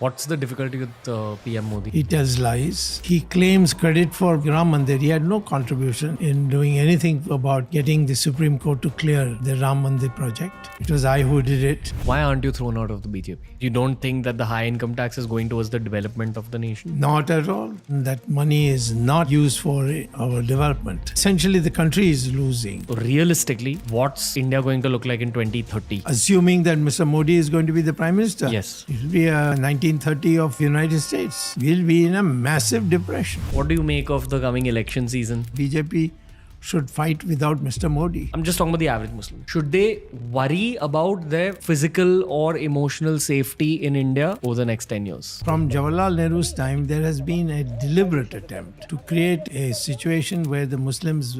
What's the difficulty with PM Modi? He tells lies. He claims credit for Ram Mandir. He had no contribution in doing anything about getting the Supreme Court to clear the Ram Mandir project. It was I who did it. Why aren't you thrown out of the BJP? You don't think that the high income tax is going towards the development of the nation? Not at all. That money is not used for our development. Essentially, the country is losing. Realistically, what's India going to look like in 2030? Assuming that Mr. Modi is going to be the Prime Minister. Yes. It will be a 1930 of the United States. We'll be in a massive depression. What do you make of the coming election season? BJP should fight without Mr. Modi. I'm just talking about the average Muslim. Should they worry about their physical or emotional safety in India over the next 10 years? From Jawaharlal Nehru's time, there has been a deliberate attempt to create a situation where the Muslims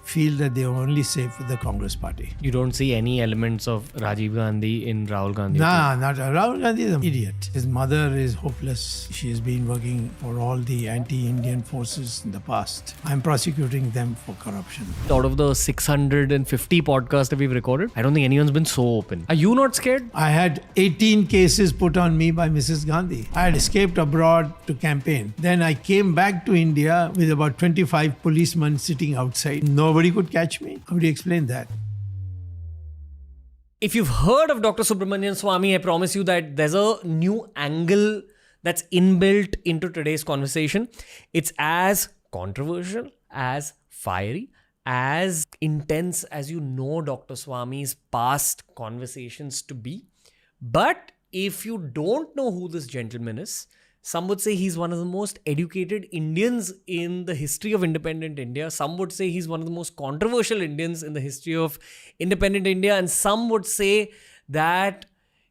feel that they are only safe with the Congress party. You don't see any elements of Rajiv Gandhi in Rahul Gandhi? Nah, not Rahul Gandhi is an idiot. His mother is hopeless. She has been working for all the anti-Indian forces in the past. I'm prosecuting them for corruption. Out of the 650 podcasts that we've recorded, I don't think anyone's been so open. Are you not scared? I had 18 cases put on me by Mrs. Gandhi. I had escaped abroad to campaign. Then I came back to India with about 25 policemen sitting outside. Nobody could catch me. How do you explain that? If you've heard of Dr. Subramanian Swamy, I promise you that there's a new angle that's inbuilt into today's conversation. It's as controversial, as fiery, as intense as you know Dr. Swamy's past conversations to be. But if you don't know who this gentleman is, some would say he's one of the most educated Indians in the history of independent India. Some would say he's one of the most controversial Indians in the history of independent India. And some would say that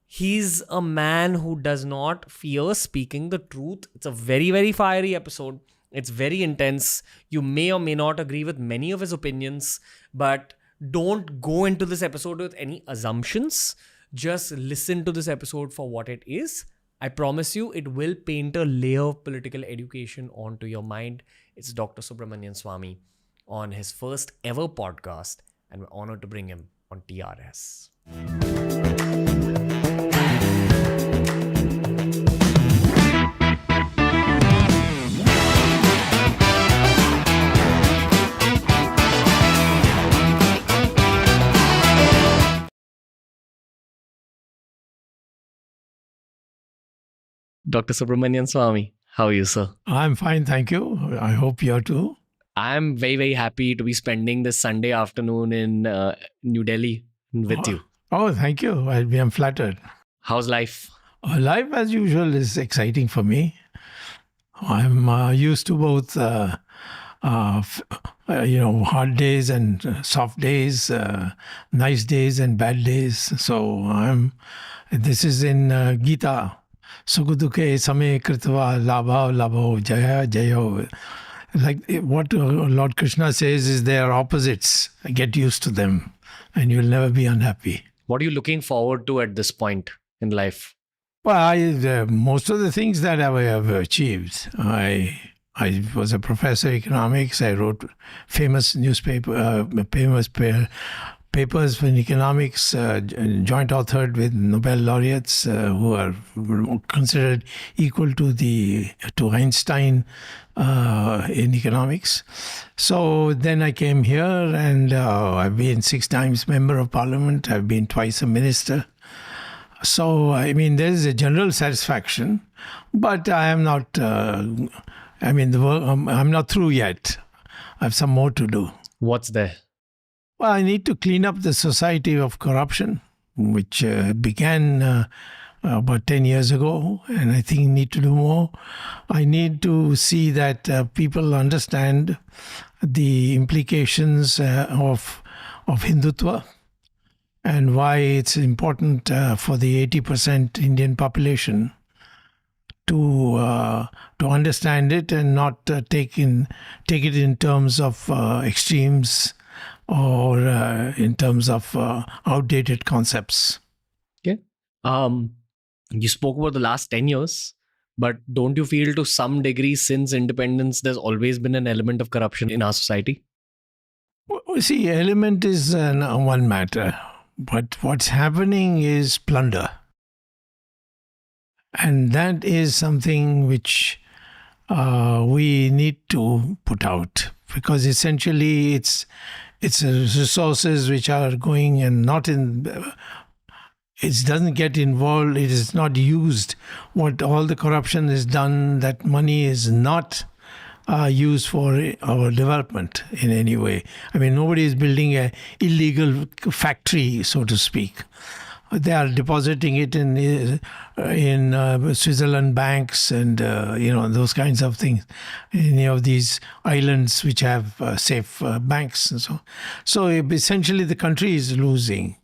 he's a man who does not fear speaking the truth. It's a very, very fiery episode. It's very intense. You may or may not agree with many of his opinions, but don't go into this episode with any assumptions. Just listen to this episode for what it is. I promise you, it will paint a layer of political education onto your mind. It's Dr. Subramanian Swamy on his first ever podcast, and we're honored to bring him on TRS. Dr. Subramanian Swamy, how are you, sir? I'm fine, thank you. I hope you're too. I'm very, very happy to be spending this Sunday afternoon in New Delhi with you. Oh, thank you. I'm flattered. How's life? Life, as usual, is exciting for me. I'm used to both, hard days and soft days, nice days and bad days. So this is in Gita. Sukhuduke same kritva labho jaya jayo. Like what Lord Krishna says is they are opposites. Get used to them and you'll never be unhappy. What are you looking forward to at this point in life? Well, most of the things that I have achieved. I was a professor of economics. I wrote famous papers in economics, joint authored with Nobel laureates who are considered equal to Einstein in economics. So then I came here and I've been 6 times member of parliament. I've been twice a minister. So, there's a general satisfaction, but I am not, I'm not through yet. I have some more to do. What's there? Well, I need to clean up the society of corruption, which began about 10 years ago, and I think need to do more. I need to see that people understand the implications of Hindutva and why it's important for the 80% Indian population to understand it and not take it in terms of extremes or in terms of outdated concepts. Okay. You spoke about the last 10 years, but don't you feel to some degree since independence, there's always been an element of corruption in our society? Well, see, element is one matter, but what's happening is plunder. And that is something which we need to put out, because essentially it's resources which are going and not in. It doesn't get involved. It is not used. What all the corruption is done, that money is not used for our development in any way. I mean, nobody is building a illegal factory, so to speak. They are depositing it in Switzerland banks and those kinds of things. Any of these islands which have safe banks and so. So essentially, the country is losing,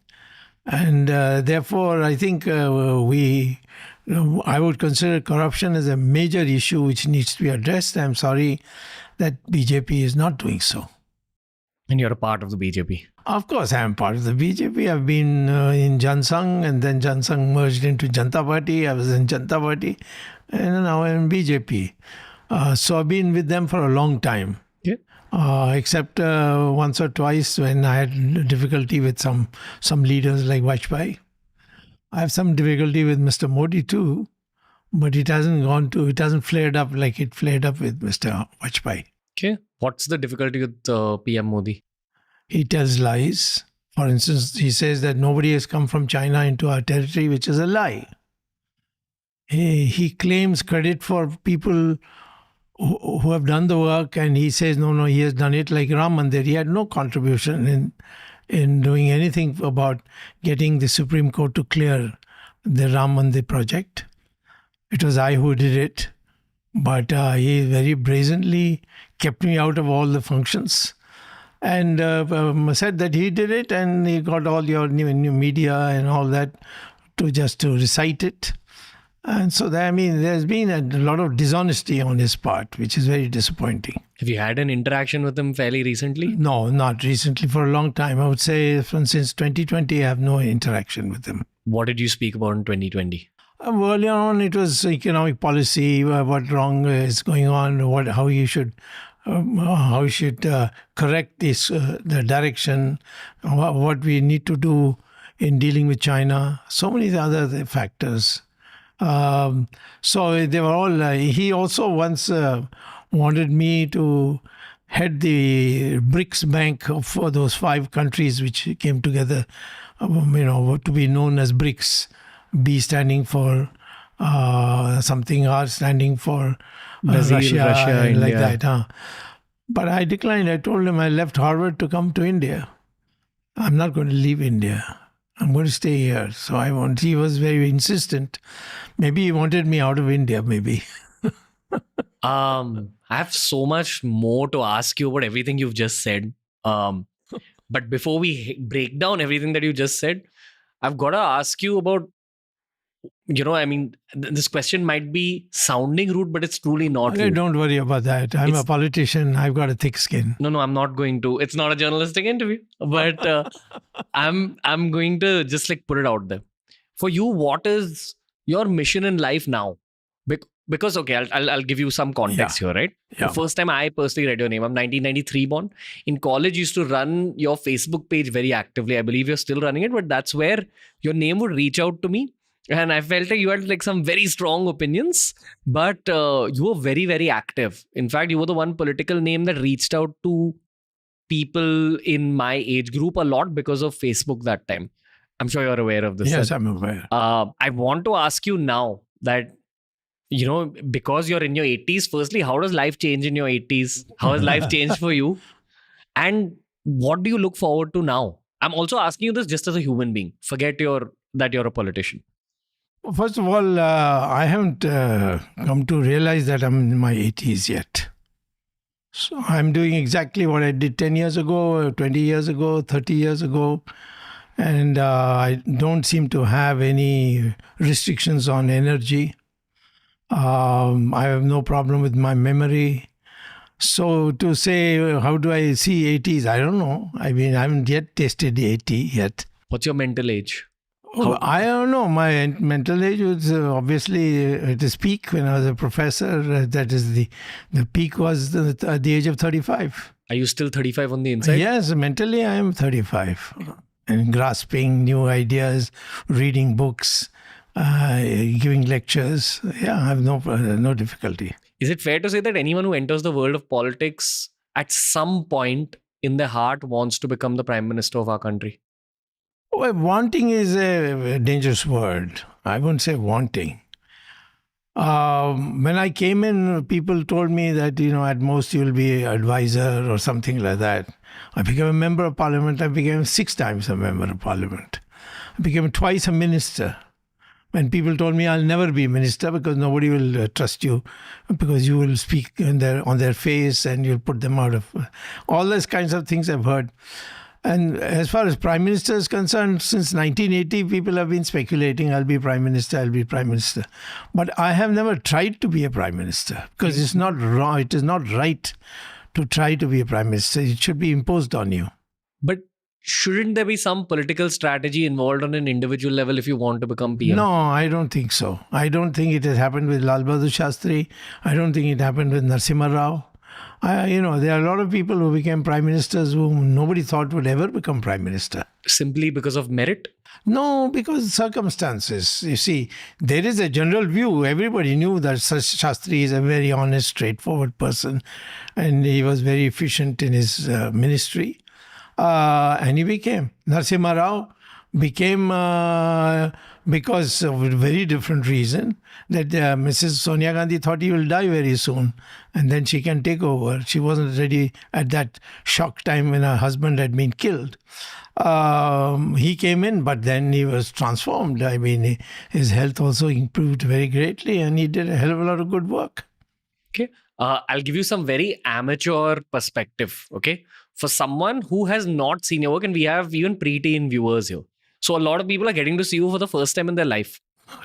and therefore, I think I would consider corruption as a major issue which needs to be addressed. I'm sorry that BJP is not doing so. And you're a part of the BJP. Of course, I am part of the BJP. I've been in Jan Sangh, and then Jan Sangh merged into Janata Party. I was in Janata Party, and now I'm in BJP. So I've been with them for a long time. Yeah. Except once or twice when I had difficulty with some leaders like Vajpayee. I have some difficulty with Mr. Modi too, but it hasn't flared up like it flared up with Mr. Vajpayee. Okay. What's the difficulty with PM Modi? He tells lies. For instance, he says that nobody has come from China into our territory, which is a lie. He claims credit for people who have done the work, and he says, no, he has done it, like Ram Mandir. He had no contribution in doing anything about getting the Supreme Court to clear the Ram Mandir project. It was I who did it, but he very brazenly kept me out of all the functions and said that he did it, and he got all your new media and all that to recite it. And so, there's been a lot of dishonesty on his part, which is very disappointing. Have you had an interaction with him fairly recently? No, not recently. For a long time. I would say since 2020, I have no interaction with him. What did you speak about in 2020? Earlier on, it was economic policy, what wrong is going on, how you should correct this, the direction, what we need to do in dealing with China, so many other factors. So they were all. He also once wanted me to head the BRICS Bank for those 5 countries which came together, to be known as BRICS. B standing for something, R standing for Brazil, Russia and India. like that. But I declined. I told him I left Harvard to come to India. I'm not going to leave India. I'm going to stay here. So he was very insistent. Maybe he wanted me out of India, maybe. I have so much more to ask you about everything you've just said. But before we break down everything that you just said, I've got to ask you about, this question might be sounding rude, but it's truly not rude. Don't worry about that. I'm a politician. I've got a thick skin. No, I'm not going to. It's not a journalistic interview. But I'm going to just put it out there. For you, what is your mission in life now? Because, okay, I'll give you some context here, right? Yeah. The first time I personally read your name, I'm 1993 born. In college, you used to run your Facebook page very actively. I believe you're still running it, but that's where your name would reach out to me. And I felt like you had some very strong opinions, but you were very, very active. In fact, you were the one political name that reached out to people in my age group a lot because of Facebook that time. I'm sure you're aware of this. Yes, I'm aware. I want to ask you now that, because you're in your 80s, firstly, how does life change in your 80s? How has life changed for you? And what do you look forward to now? I'm also asking you this just as a human being. Forget that you're a politician. First of all, I haven't come to realize that I'm in my 80s yet. So I'm doing exactly what I did 10 years ago, 20 years ago, 30 years ago. And I don't seem to have any restrictions on energy. I have no problem with my memory. So to say, how do I see 80s? I don't know. I haven't yet tasted 80 yet. What's your mental age? I don't know. My mental age was obviously at its peak when I was a professor. That is the peak was at the age of 35. Are you still 35 on the inside? Yes, mentally I am 35. And grasping new ideas, reading books, giving lectures. Yeah, I have no difficulty. Is it fair to say that anyone who enters the world of politics at some point in their heart wants to become the Prime Minister of our country? Well, wanting is a dangerous word. I wouldn't say wanting. When I came in, people told me that, at most you'll be advisor or something like that. I became a member of parliament. I became 6 times a member of parliament. I became twice a minister. When people told me I'll never be a minister because nobody will trust you, because you will speak on their face and you'll put them out of all those kinds of things I've heard. And as far as Prime Minister is concerned, since 1980, people have been speculating, I'll be Prime Minister, I'll be Prime Minister. But I have never tried to be a Prime Minister because it's not wrong, it is not right to try to be a Prime Minister. It should be imposed on you. But shouldn't there be some political strategy involved on an individual level if you want to become PM? No, I don't think so. I don't think it has happened with Lal Bahadur Shastri. I don't think it happened with Narasimha Rao. There are a lot of people who became prime ministers whom nobody thought would ever become prime minister. Simply because of merit? No, because of circumstances. You see, there is a general view. Everybody knew that Shastri is a very honest, straightforward person, and he was very efficient in his ministry. And he became. Narasimha Rao became because of a very different reason, that Mrs. Sonia Gandhi thought he will die very soon and then she can take over. She wasn't ready at that shock time when her husband had been killed. He came in, but then he was transformed. I mean, his health also improved very greatly and he did a hell of a lot of good work. Okay. I'll give you some very amateur perspective, okay? For someone who has not seen your work, and we have even preteen viewers here. So a lot of people are getting to see you for the first time in their life.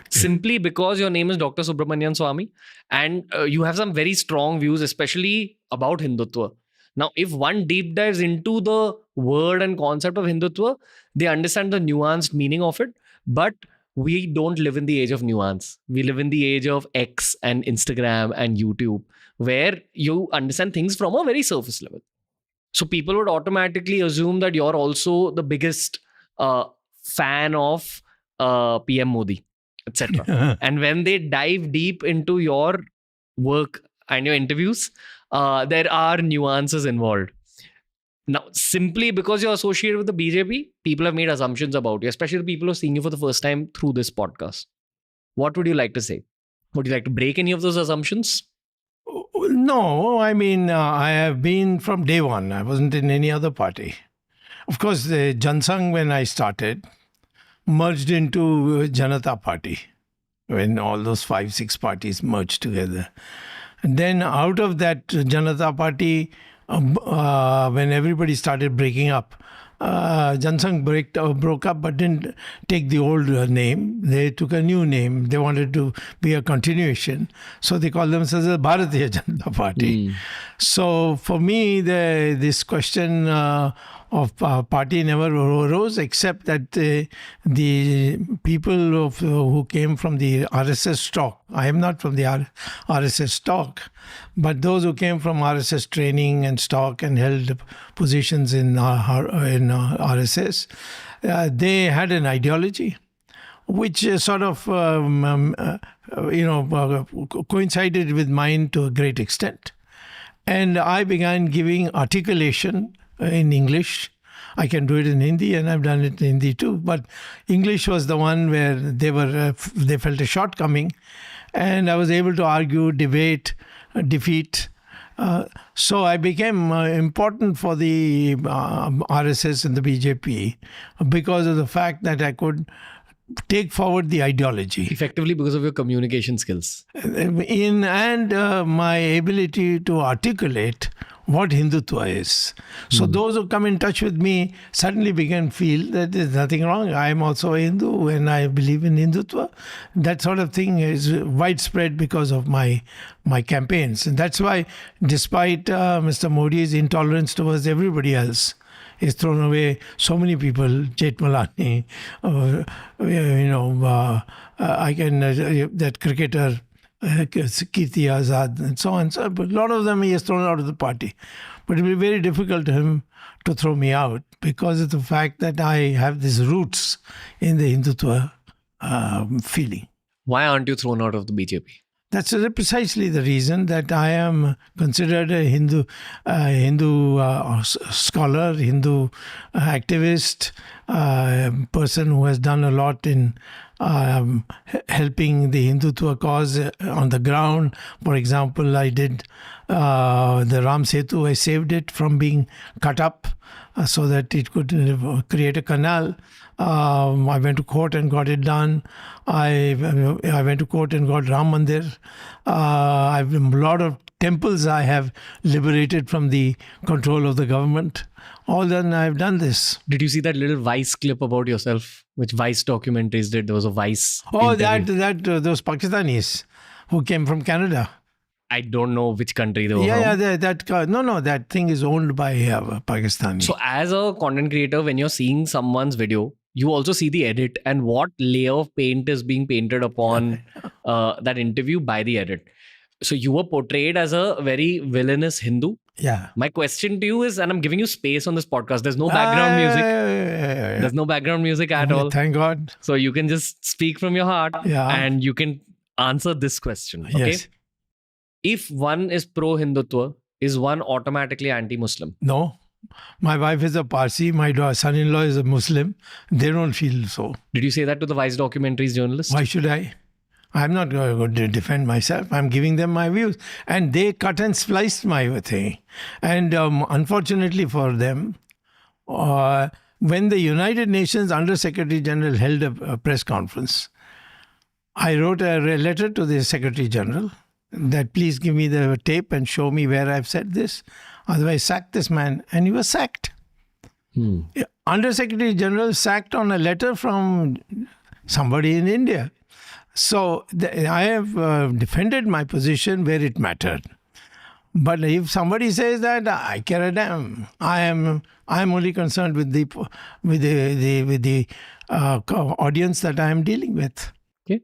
Simply because your name is Dr. Subramanian Swamy and you have some very strong views, especially about Hindutva. Now, if one deep dives into the word and concept of Hindutva, they understand the nuanced meaning of it. But we don't live in the age of nuance. We live in the age of X and Instagram and YouTube, where you understand things from a very surface level. So people would automatically assume that you're also the biggest fan of PM Modi, etc. And when they dive deep into your work and your interviews, there are nuances involved. Now, simply because you're associated with the BJP, people have made assumptions about you, especially the people who are seeing you for the first time through this podcast. What would you like to say? Would you like to break any of those assumptions? No, I mean, I have been from day one. I wasn't in any other party. Of course, the Jansangh, when I started, merged into Janata Party, when all those 5-6 parties merged together. And then out of that Janata Party, when everybody started breaking up, Jansangh broke up but didn't take the old name. They took a new name. They wanted to be a continuation. So they called themselves the Bharatiya Janata Party. So for me, this question of party never arose, except that the people who came from the RSS stock, I am not from the RSS stock, but those who came from RSS training and stock and held positions in RSS, they had an ideology which sort of coincided with mine to a great extent. And I began giving articulation in English. I can do it in Hindi, and I've done it in Hindi too. But English was the one where they felt a shortcoming, and I was able to argue, debate, defeat. So I became important for the RSS and the BJP because of the fact that I could take forward the ideology. Effectively because of your communication skills. And my ability to articulate what Hindutva is. So those who come in touch with me suddenly begin to feel that there's nothing wrong. I am also a Hindu and I believe in Hindutva. That sort of thing is widespread because of my campaigns. And that's why, despite Mr. Modi's intolerance towards everybody else, he's thrown away so many people, Jetmalani, that cricketer, Kirti Azad, and so on. So, but a lot of them he has thrown out of the party. But it will be very difficult to him to throw me out because of the fact that I have these roots in the Hindutva feeling. Why aren't you thrown out of the BJP? That's precisely the reason that I am considered a Hindu scholar, Hindu activist, person who has done a lot in helping the Hindutva cause on the ground. For example, I did the Ram Setu. I saved it from being cut up so that it could create a canal. I went to court and got it done. I went to court and got Ram Mandir. A lot of temples I have liberated from the control of the government. All done. I've done this. Did you see that little Vice clip about yourself, which Vice documentaries did? There was a Vice. Oh, interview. those Pakistanis who came from Canada. I don't know which country they were from. Yeah, that thing is owned by Pakistani. So as a content creator, when you're seeing someone's video, you also see the edit and what layer of paint is being painted upon that interview by the edit. So you were portrayed as a very villainous Hindu. Yeah. My question to you is, and I'm giving you space on this podcast, there's no background music. Yeah. There's no background music at all. Thank God. So you can just speak from your heart and you can answer this question. Okay. Yes. If one is pro-Hindutva, is one automatically anti-Muslim? No. My wife is a Parsi. My son-in-law is a Muslim. They don't feel so. Did you say that to the Vice documentaries journalist? Why should I? I'm not going to defend myself. I'm giving them my views. And they cut and spliced my thing. And unfortunately for them, when the United Nations Under Secretary General held a press conference, I wrote a letter to the Secretary General that please give me the tape and show me where I've said this. Otherwise, sack this man. And he was sacked. Under Secretary General sacked on a letter from somebody in India. So I have defended my position where it mattered. But if somebody says that, I care a damn. I am only concerned with the audience that I am dealing with. Okay.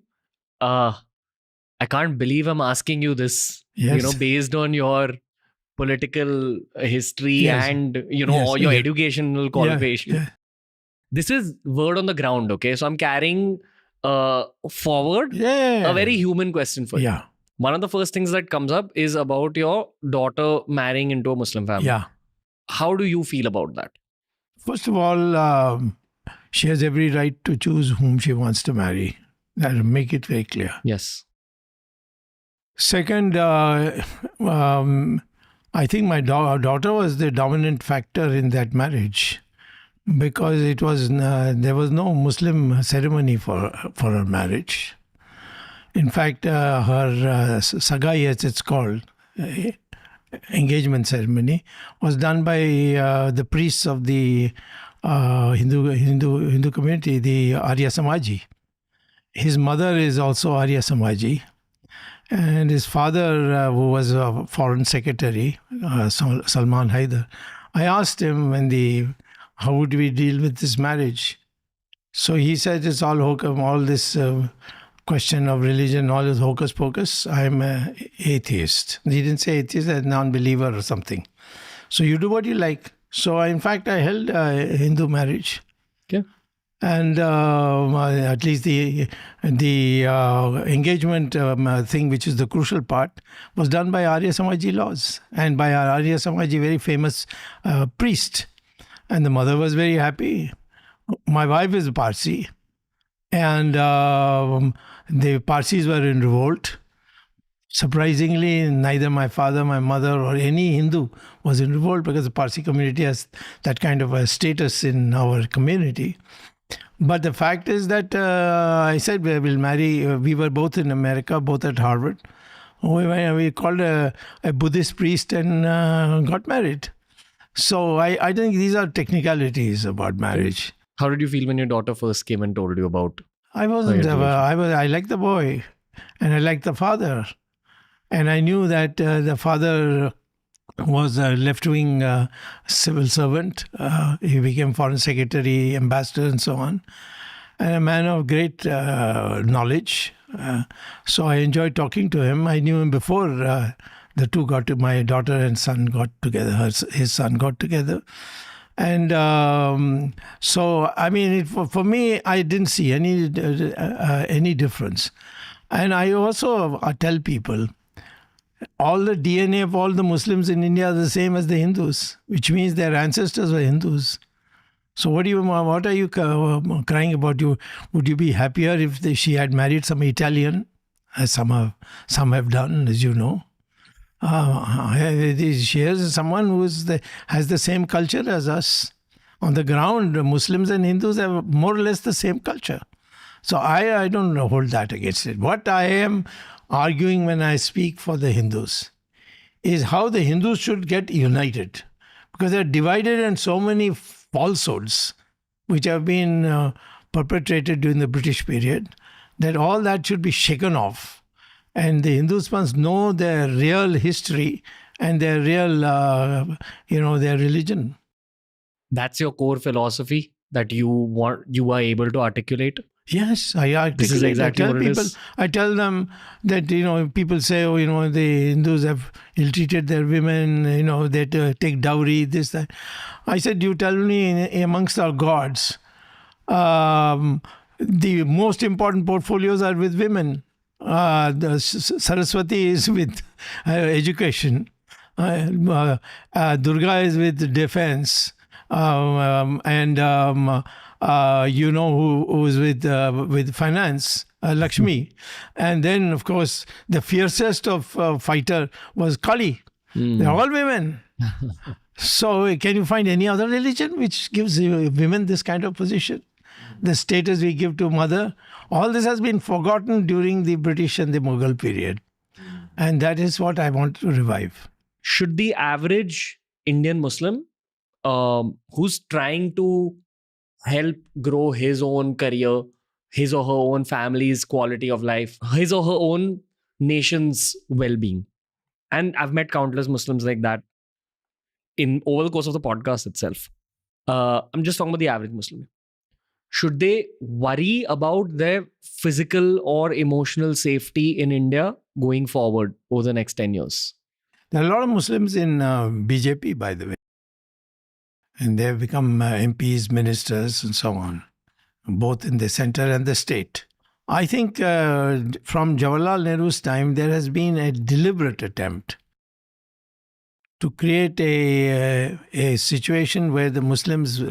I can't believe I'm asking you this. Yes. Based on your political history and all your educational qualification. Yeah. This is word on the ground. Okay, so I'm carrying forward a very human question for you. Yeah. One of the first things that comes up is about your daughter marrying into a Muslim family. Yeah. How do you feel about that? First of all, she has every right to choose whom she wants to marry. That'll make it very clear. Yes. Second, I think my daughter was the dominant factor in that marriage because it was there was no Muslim ceremony for her marriage. In fact, her sagai, as it's called, engagement ceremony, was done by the priests of the Hindu community, the Arya Samaji. His mother is also Arya Samaji. And his father, who was a foreign secretary, Salman Haidar, I asked him how would we deal with this marriage? So he said it's all hokum, all this question of religion, all this hocus pocus. I'm an atheist. He didn't say atheist, a non-believer or something. So you do what you like. So in fact, I held a Hindu marriage. Okay. And at least the engagement thing, which is the crucial part, was done by Arya Samaji laws and by our Arya Samaji very famous priest. And the mother was very happy. My wife is Parsi. And the Parsis were in revolt. Surprisingly, neither my father, my mother, or any Hindu was in revolt because the Parsi community has that kind of a status in our community. But the fact is that I said we will marry. We were both in America, both at Harvard. We called a Buddhist priest and got married. So I think these are technicalities about marriage. How did you feel when your daughter first came and told you about? I liked the boy, and I liked the father, and I knew that the father was a left-wing civil servant. He became foreign secretary, ambassador, and so on, and a man of great knowledge. So I enjoyed talking to him. I knew him before the two got to my daughter and son got together. His son got together. And so, I mean, for me, I didn't see any difference. And I also tell people, all the DNA of all the Muslims in India are the same as the Hindus, which means their ancestors were Hindus. So what are you crying about? Would you be happier if she had married some Italian, as some have done, as you know? She is someone who has the same culture as us. On the ground, Muslims and Hindus have more or less the same culture. So I don't hold that against it. What I am arguing when I speak for the Hindus is how the Hindus should get united. Because they're divided in so many falsehoods which have been perpetrated during the British period, that all that should be shaken off. And the Hindus must know their real history and their real, their religion. That's your core philosophy that you are able to articulate? Yes, I articulate. This is exactly what it is. I tell them that, people say, the Hindus have ill-treated their women, they take dowry, this, that. I said, you tell me amongst our gods, the most important portfolios are with women. The Saraswati is with education. Durga is with defense. And who is with finance, Lakshmi. And then, of course, the fiercest of fighter was Kali. They're all women. So can you find any other religion which gives women this kind of position? The status we give to mother, all this has been forgotten during the British and the Mughal period. And that is what I want to revive. Should the average Indian Muslim who's trying to help grow his own career, his or her own family's quality of life, his or her own nation's well-being. And I've met countless Muslims like that over the course of the podcast itself. I'm just talking about the average Muslim. Should they worry about their physical or emotional safety in India going forward over the next 10 years? There are a lot of Muslims in BJP, by the way. And they have become MPs, ministers, and so on, both in the center and the state. I think from Jawaharlal Nehru's time, there has been a deliberate attempt to create a situation where the Muslims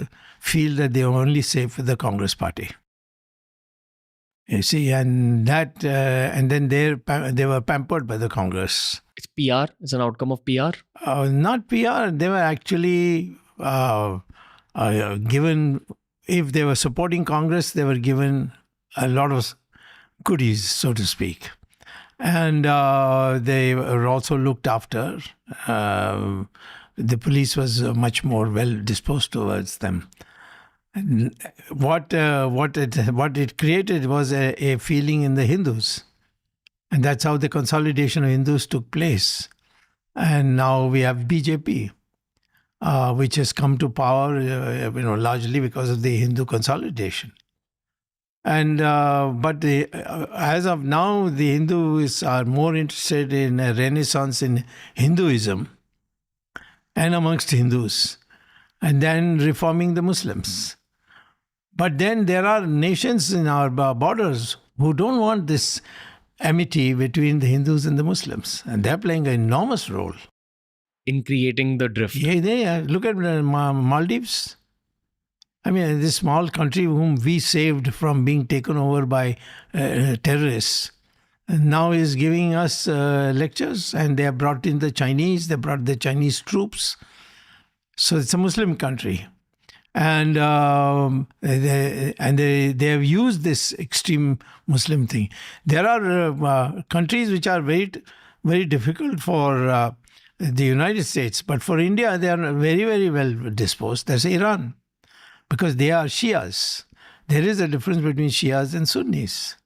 feel that they are only safe with the Congress party. You see, and then they were pampered by the Congress. It's PR. It's an outcome of PR. Not PR. They were actually given, if they were supporting Congress, they were given a lot of goodies, so to speak. And they were also looked after. The police was much more well disposed towards them. And what it created was a feeling in the Hindus. And that's how the consolidation of Hindus took place. And now we have BJP. Which has come to power, largely because of the Hindu consolidation. And but as of now, the Hindus are more interested in a renaissance in Hinduism and amongst Hindus, and then reforming the Muslims. But then there are nations in our borders who don't want this amity between the Hindus and the Muslims, and they're playing an enormous role in creating the drift. Yeah. Look at Maldives. I mean, this small country whom we saved from being taken over by terrorists, now is giving us lectures, and they have brought in the Chinese. They brought the Chinese troops. So it's a Muslim country, and they have used this extreme Muslim thing. There are countries which are very, very difficult for the United States, but for India, they are very, very well disposed. That's Iran, because they are Shias. There is a difference between Shias and Sunnis.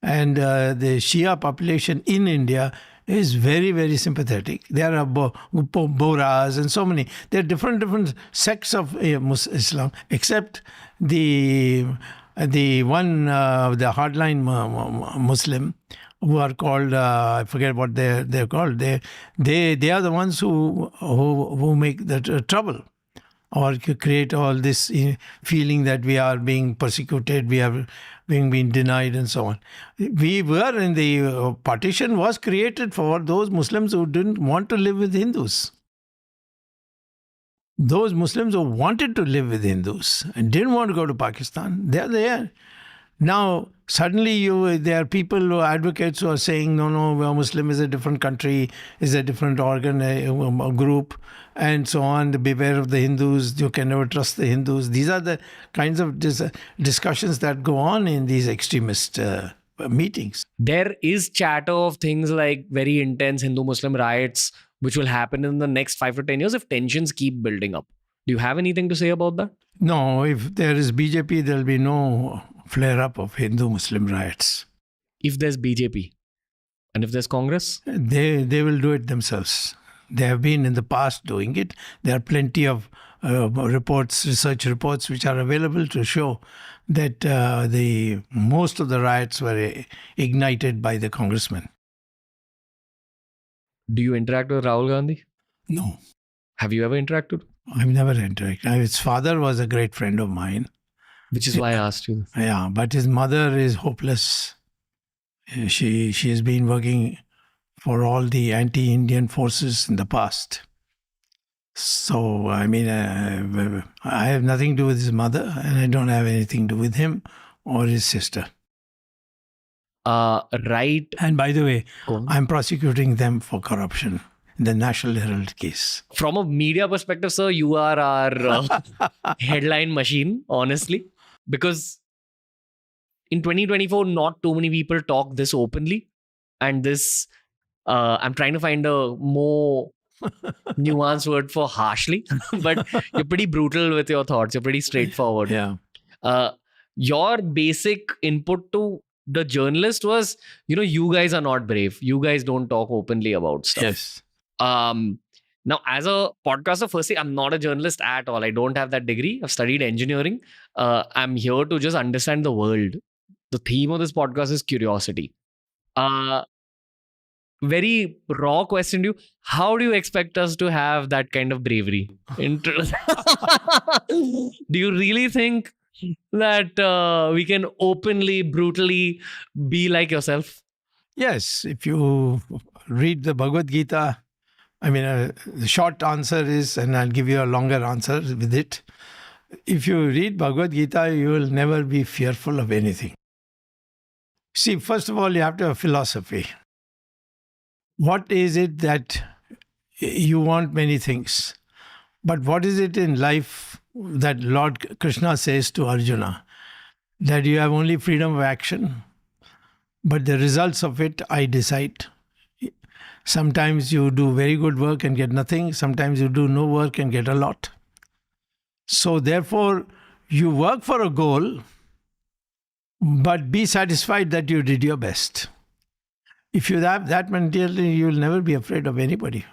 And the Shia population in India is very, very sympathetic. There are Bohras and so many. There are different sects of Islam, except the hardline Muslim, who are called, I forget what they're called. They are the ones who make the trouble. or create all this feeling that we are being persecuted, we are being denied and so on. We were in the partition was created for those Muslims who didn't want to live with Hindus. Those Muslims who wanted to live with Hindus and didn't want to go to Pakistan, they are there. Now, suddenly there are people who are advocates who are saying, no, Muslim is a different country, is a different organ, a group, and so on. Beware of the Hindus. You can never trust the Hindus. These are the kinds of discussions that go on in these extremist meetings. There is chatter of things like very intense Hindu-Muslim riots, which will happen in the next 5 to 10 years if tensions keep building up. Do you have anything to say about that? No, if there is BJP, there will be no flare-up of Hindu-Muslim riots. If there's BJP and if there's Congress? They will do it themselves. They have been in the past doing it. There are plenty of research reports which are available to show that most of the riots were ignited by the congressmen. Do you interact with Rahul Gandhi? No. Have you ever interacted? I've never interacted. His father was a great friend of mine. Which is why I asked you. Yeah, but his mother is hopeless. She has been working for all the anti-Indian forces in the past. So, I mean, I have nothing to do with his mother, and I don't have anything to do with him or his sister. Right. And by the way, I'm prosecuting them for corruption in the National Herald case. From a media perspective, sir, you are our headline machine, honestly. Because in 2024, not too many people talk this openly. And this, I'm trying to find a more nuanced word for harshly. But you're pretty brutal with your thoughts. You're pretty straightforward. Yeah. Your basic input to the journalist was, you guys are not brave. You guys don't talk openly about stuff. Yes. Now, as a podcaster, firstly, I'm not a journalist at all. I don't have that degree. I've studied engineering. I'm here to just understand the world. The theme of this podcast is curiosity. Very raw question to you. How do you expect us to have that kind of bravery? Do you really think that we can openly, brutally be like yourself? Yes. If you read the Bhagavad Gita, I mean, the short answer is, and I'll give you a longer answer with it. If you read Bhagavad Gita, you will never be fearful of anything. See, first of all, you have to have philosophy. What is it that you want? Many things. But what is it in life that Lord Krishna says to Arjuna? That you have only freedom of action, but the results of it I decide. Sometimes you do very good work and get nothing. Sometimes you do no work and get a lot. So therefore, you work for a goal, but be satisfied that you did your best. If you have that mentality, you will never be afraid of anybody.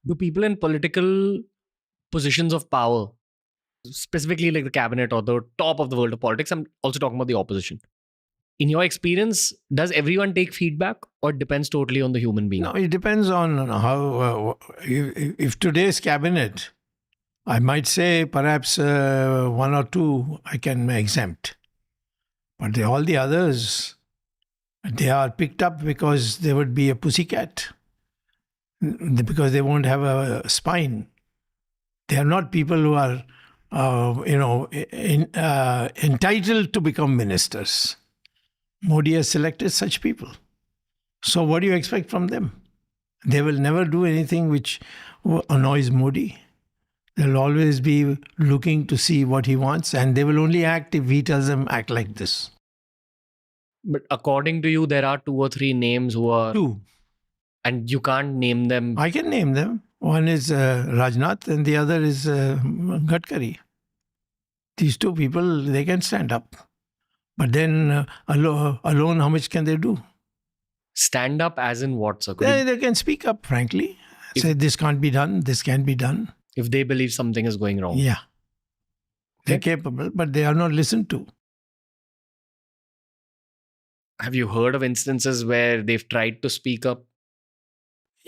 Do people in political positions of power, specifically like the cabinet or the top of the world of politics, I'm also talking about the opposition, in your experience, does everyone take feedback or it depends totally on the human being? No, it depends on how, if today's cabinet, I might say perhaps one or two I can exempt. But all the others, they are picked up because there would be a pussycat, because they won't have a spine. They are not people who are, entitled to become ministers. Modi has selected such people. So what do you expect from them? They will never do anything which annoys Modi. They'll always be looking to see what he wants, and they will only act if he tells them act like this. But according to you, there are 2 or 3 names who are... Two. And you can't name them. I can name them. One is Rajnath and the other is Gadkari. These 2 people, they can stand up. But then alone, how much can they do? Stand up as in what, sir? They can speak up, frankly. Say this can't be done, this can be done. If they believe something is going wrong. Yeah. They're capable, but they are not listened to. Have you heard of instances where they've tried to speak up?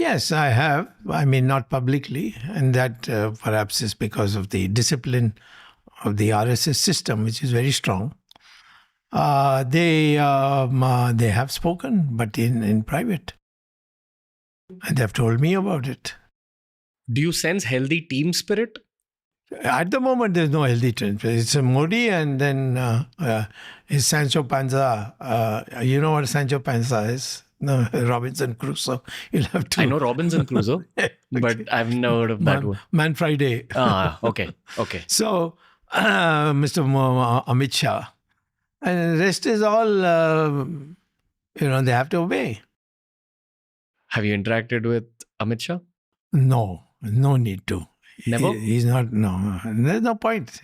Yes, I have. I mean, not publicly. And that perhaps is because of the discipline of the RSS system, which is very strong. They have spoken, but in private. And they've told me about it. Do you sense healthy team spirit? At the moment, there's no healthy trend. It's Modi and then is Sancho Panza. You know what Sancho Panza is? No, Robinson Crusoe. You'll have to. I know Robinson Crusoe, but I've never heard of that one. Man Friday. Okay. So, Mr. Amit Shah. And the rest is all, they have to obey. Have you interacted with Amit Shah? No need to. Never? He's not, no. There's no point.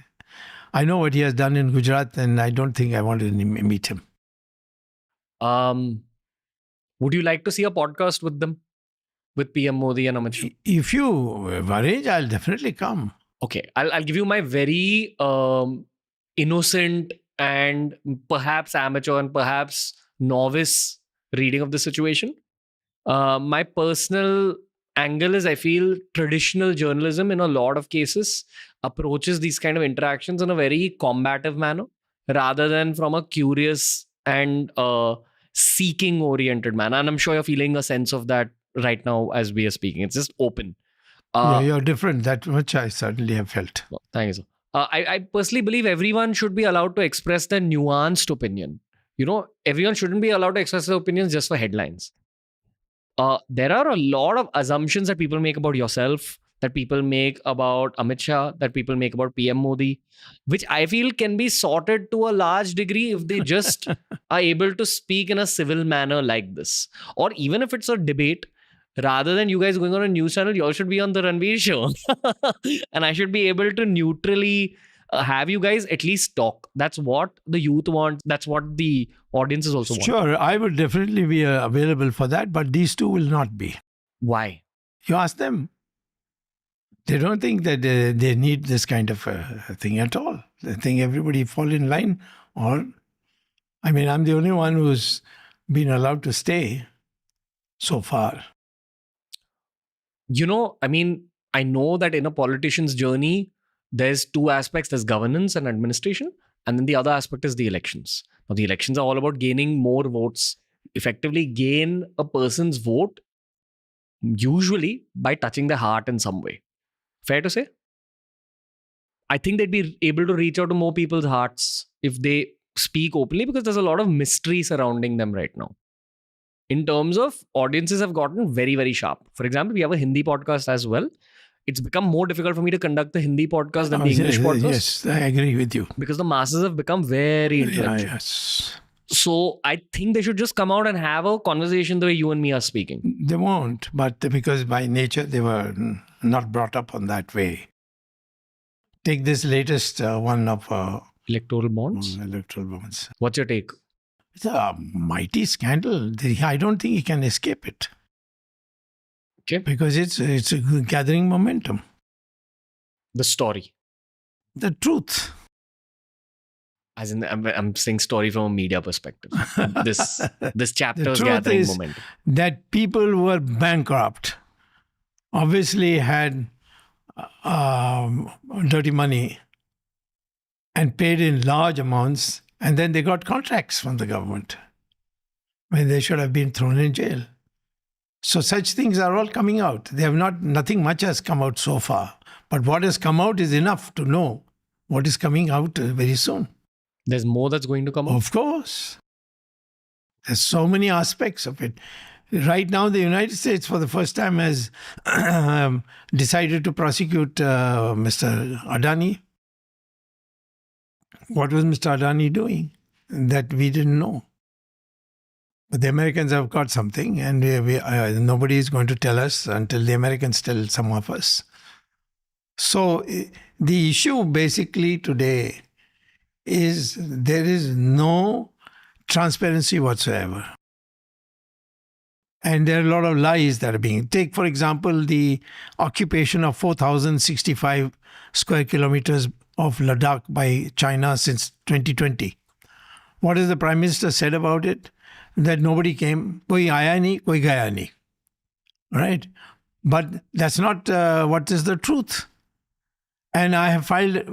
I know what he has done in Gujarat and I don't think I want to meet him. Would you like to see a podcast with them? With PM Modi and Amit Shah? If you arrange, I'll definitely come. Okay, I'll give you my very innocent and perhaps amateur and perhaps novice reading of the situation. My personal angle is I feel traditional journalism in a lot of cases approaches these kind of interactions in a very combative manner rather than from a curious and seeking oriented manner. And I'm sure you're feeling a sense of that right now as we are speaking. It's just open. You're different. That much I certainly have felt. Well, thank you, sir. I personally believe everyone should be allowed to express their nuanced opinion. Everyone shouldn't be allowed to express their opinions just for headlines. There are a lot of assumptions that people make about yourself, that people make about Amit Shah, that people make about PM Modi, which I feel can be sorted to a large degree if they just are able to speak in a civil manner like this. Or even if it's a debate, rather than you guys going on a news channel, you all should be on the Ranbir show. And I should be able to neutrally have you guys at least talk. That's what the youth want. That's what the audiences also want. Sure, I would definitely be available for that, but these two will not be. Why? You ask them. They don't think that they need this kind of thing at all. They think everybody fall in line. I'm the only one who's been allowed to stay so far. I know that in a politician's journey, there's two aspects. There's governance and administration. And then the other aspect is the elections. Now, the elections are all about gaining more votes. Effectively gain a person's vote, usually by touching their heart in some way. Fair to say? I think they'd be able to reach out to more people's hearts if they speak openly, because there's a lot of mystery surrounding them right now. In terms of audiences have gotten very, very sharp. For example, we have a Hindi podcast as well. It's become more difficult for me to conduct the Hindi podcast than the English podcast. Yes, I agree with you. Because the masses have become very intellectual. Yes. So I think they should just come out and have a conversation the way you and me are speaking. They won't, but because by nature they were not brought up on that way. Take this latest one of electoral bonds. What's your take? It's a mighty scandal. I don't think he can escape it. Okay. Because it's gathering momentum. The story. The truth. As in, I'm saying story from a media perspective. This chapter is truth gathering is momentum. That people who were bankrupt obviously had dirty money and paid in large amounts, and then they got contracts from the government when they should have been thrown in jail. So such things are all coming out. Nothing much has come out so far. But what has come out is enough to know what is coming out very soon. There's more that's going to come out? Of course. There's so many aspects of it. Right now, the United States, for the first time, has decided to prosecute Mr. Adani. What was Mr. Adani doing that we didn't know? But the Americans have got something, and nobody is going to tell us until the Americans tell some of us. So the issue basically today is there is no transparency whatsoever. And there are a lot of lies that are being... Take, for example, the occupation of 4,065 square kilometers of Ladakh by China since 2020. What has the Prime Minister said about it? That nobody came. Koi aaya nahi, koi gaya nahi. right? But that's not what is the truth. And I have filed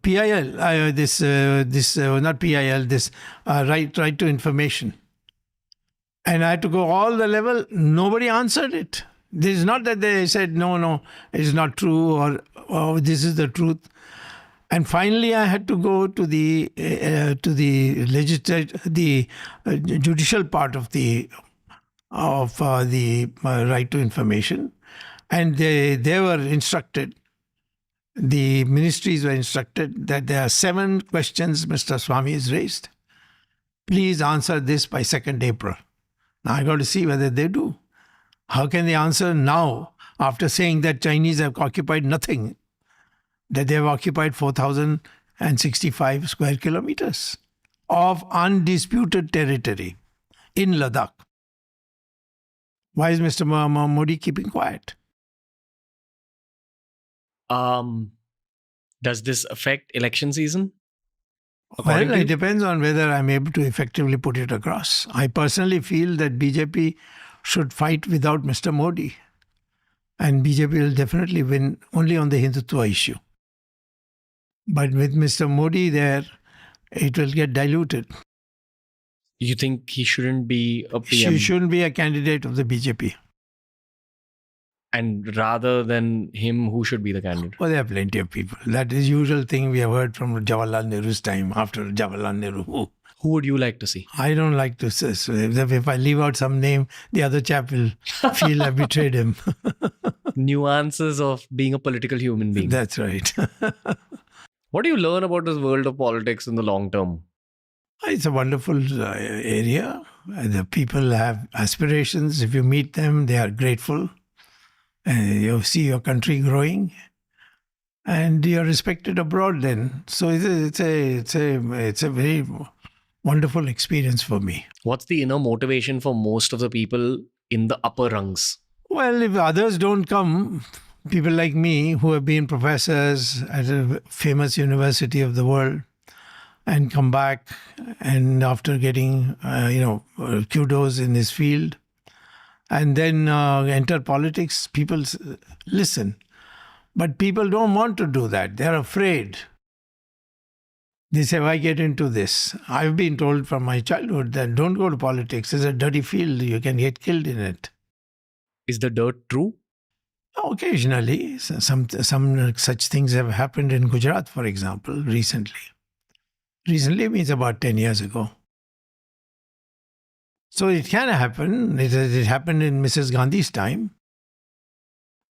PIL, not PIL, this right to information. And I had to go all the level. Nobody answered it. This is not that they said, no, it's not true, or oh, this is the truth. And finally, I had to go to the judicial part of the right to information, and they were instructed. The ministries were instructed that there are 7 questions Mr. Swamy has raised. Please answer this by 2nd April. Now I got to see whether they do. How can they answer now after saying that Chinese have occupied nothing? That they have occupied 4,065 square kilometers of undisputed territory in Ladakh. Why is Mr. Modi keeping quiet? Does this affect election season? Well, it depends on whether I'm able to effectively put it across. I personally feel that BJP should fight without Mr. Modi. And BJP will definitely win only on the Hindutva issue. But with Mr. Modi there, it will get diluted. You think he shouldn't be a PM? He shouldn't be a candidate of the BJP. And rather than him, who should be the candidate? Well, there are plenty of people. That is usual thing we have heard from Jawaharlal Nehru's time, after Jawaharlal Nehru. Who would you like to see? I don't like to say. So if I leave out some name, the other chap will feel I betrayed him. Nuances of being a political human being. That's right. What do you learn about this world of politics in the long term? It's a wonderful area. The people have aspirations. If you meet them, they are grateful. You see your country growing, and you're respected abroad. Then, so it's a very wonderful experience for me. What's the inner motivation for most of the people in the upper rungs? Well, if others don't come, people like me who have been professors at a famous university of the world, and come back, and after getting kudos in his field, and then enter politics, people listen. But people don't want to do that. They're afraid. They say, why get into this? I've been told from my childhood that don't go to politics. It's a dirty field. You can get killed in it. Is the dirt true? Occasionally. Some such things have happened in Gujarat, for example, recently. Recently means about 10 years ago. So it can happen. It happened in Mrs. Gandhi's time.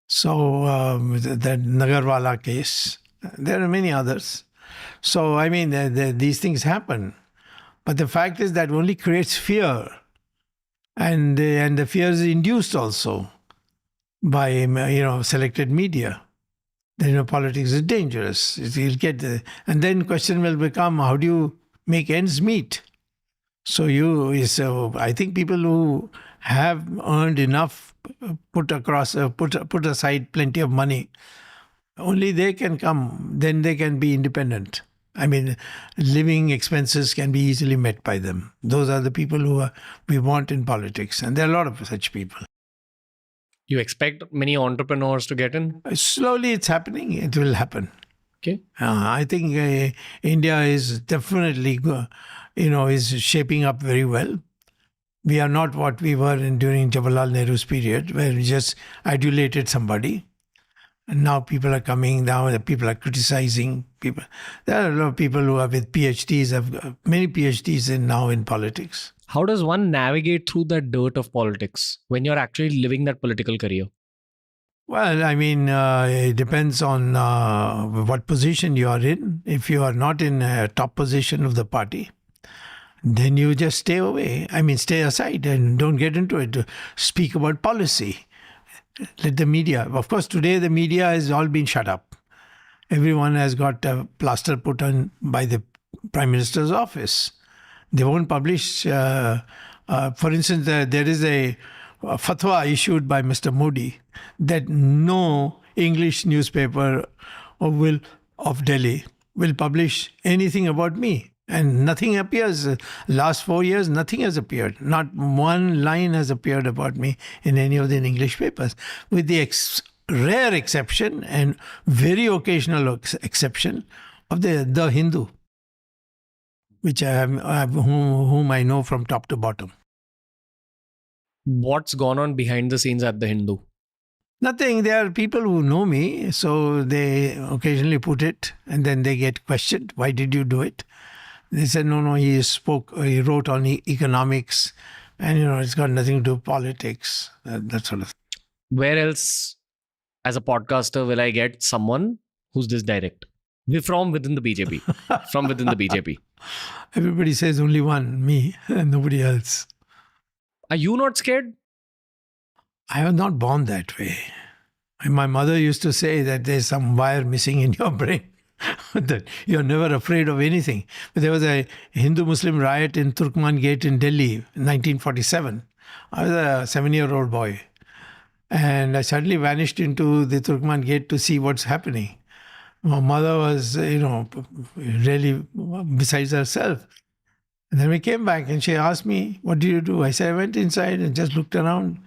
So the Nagarwala case. There are many others. So, I mean, these things happen. But the fact is that only creates fear. And the fear is induced also by, selected media. Then, politics is dangerous. You'll get and then question will become, how do you make ends meet? So I think people who have earned enough, put aside plenty of money, only they can come. Then they can be independent. I mean, living expenses can be easily met by them. Those are the people who we want in politics, and there are a lot of such people. You expect many entrepreneurs to get in? Slowly, it's happening. It will happen. Okay. I think India is definitely, is shaping up very well. We are not what we were during Jawaharlal Nehru's period, where we just adulated somebody. And now people are coming down, people are criticizing people. There are a lot of people who are with PhDs, have many PhDs now in politics. How does one navigate through that dirt of politics when you're actually living that political career? Well, I mean, it depends on what position you are in. If you are not in a top position of the party, then you just stay away. I mean, stay aside and don't get into it. Speak about policy. Let the media. Of course, today the media has all been shut up. Everyone has got a plaster put on by the Prime Minister's office. They won't publish. For instance, there is a fatwa issued by Mr. Modi that no English newspaper of Delhi will publish anything about me. And nothing appears. Last 4 years, nothing has appeared. Not one line has appeared about me in any of the English papers, with the rare exception and very occasional exception of the Hindu, which whom I know from top to bottom. What's gone on behind the scenes at the Hindu? Nothing. There are people who know me, so they occasionally put it, and then they get questioned. Why did you do it? They said, no, he wrote on economics, and it's got nothing to do with politics, that sort of thing. Where else, as a podcaster, will I get someone who's this direct? We're from within the BJP. From within the BJP. Everybody says only one, me, and nobody else. Are you not scared? I was not born that way. My mother used to say that there's some wire missing in your brain, that you're never afraid of anything. But there was a Hindu-Muslim riot in Turkman Gate in Delhi in 1947. I was a 7-year-old boy. And I suddenly vanished into the Turkman Gate to see what's happening. My mother was, really besides herself. And then we came back and she asked me, what did you do? I said, I went inside and just looked around,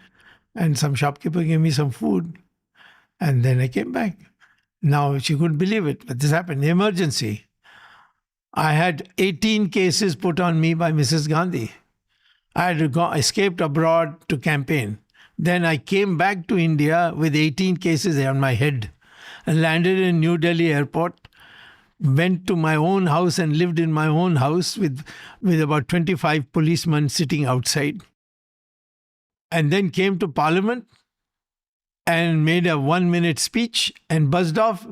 and some shopkeeper gave me some food. And then I came back. Now she couldn't believe it, but this happened. Emergency. I had 18 cases put on me by Mrs. Gandhi. I had escaped abroad to campaign. Then I came back to India with 18 cases on my head. I landed in New Delhi airport, went to my own house and lived in my own house with about 25 policemen sitting outside. And then came to Parliament and made a 1-minute speech and buzzed off.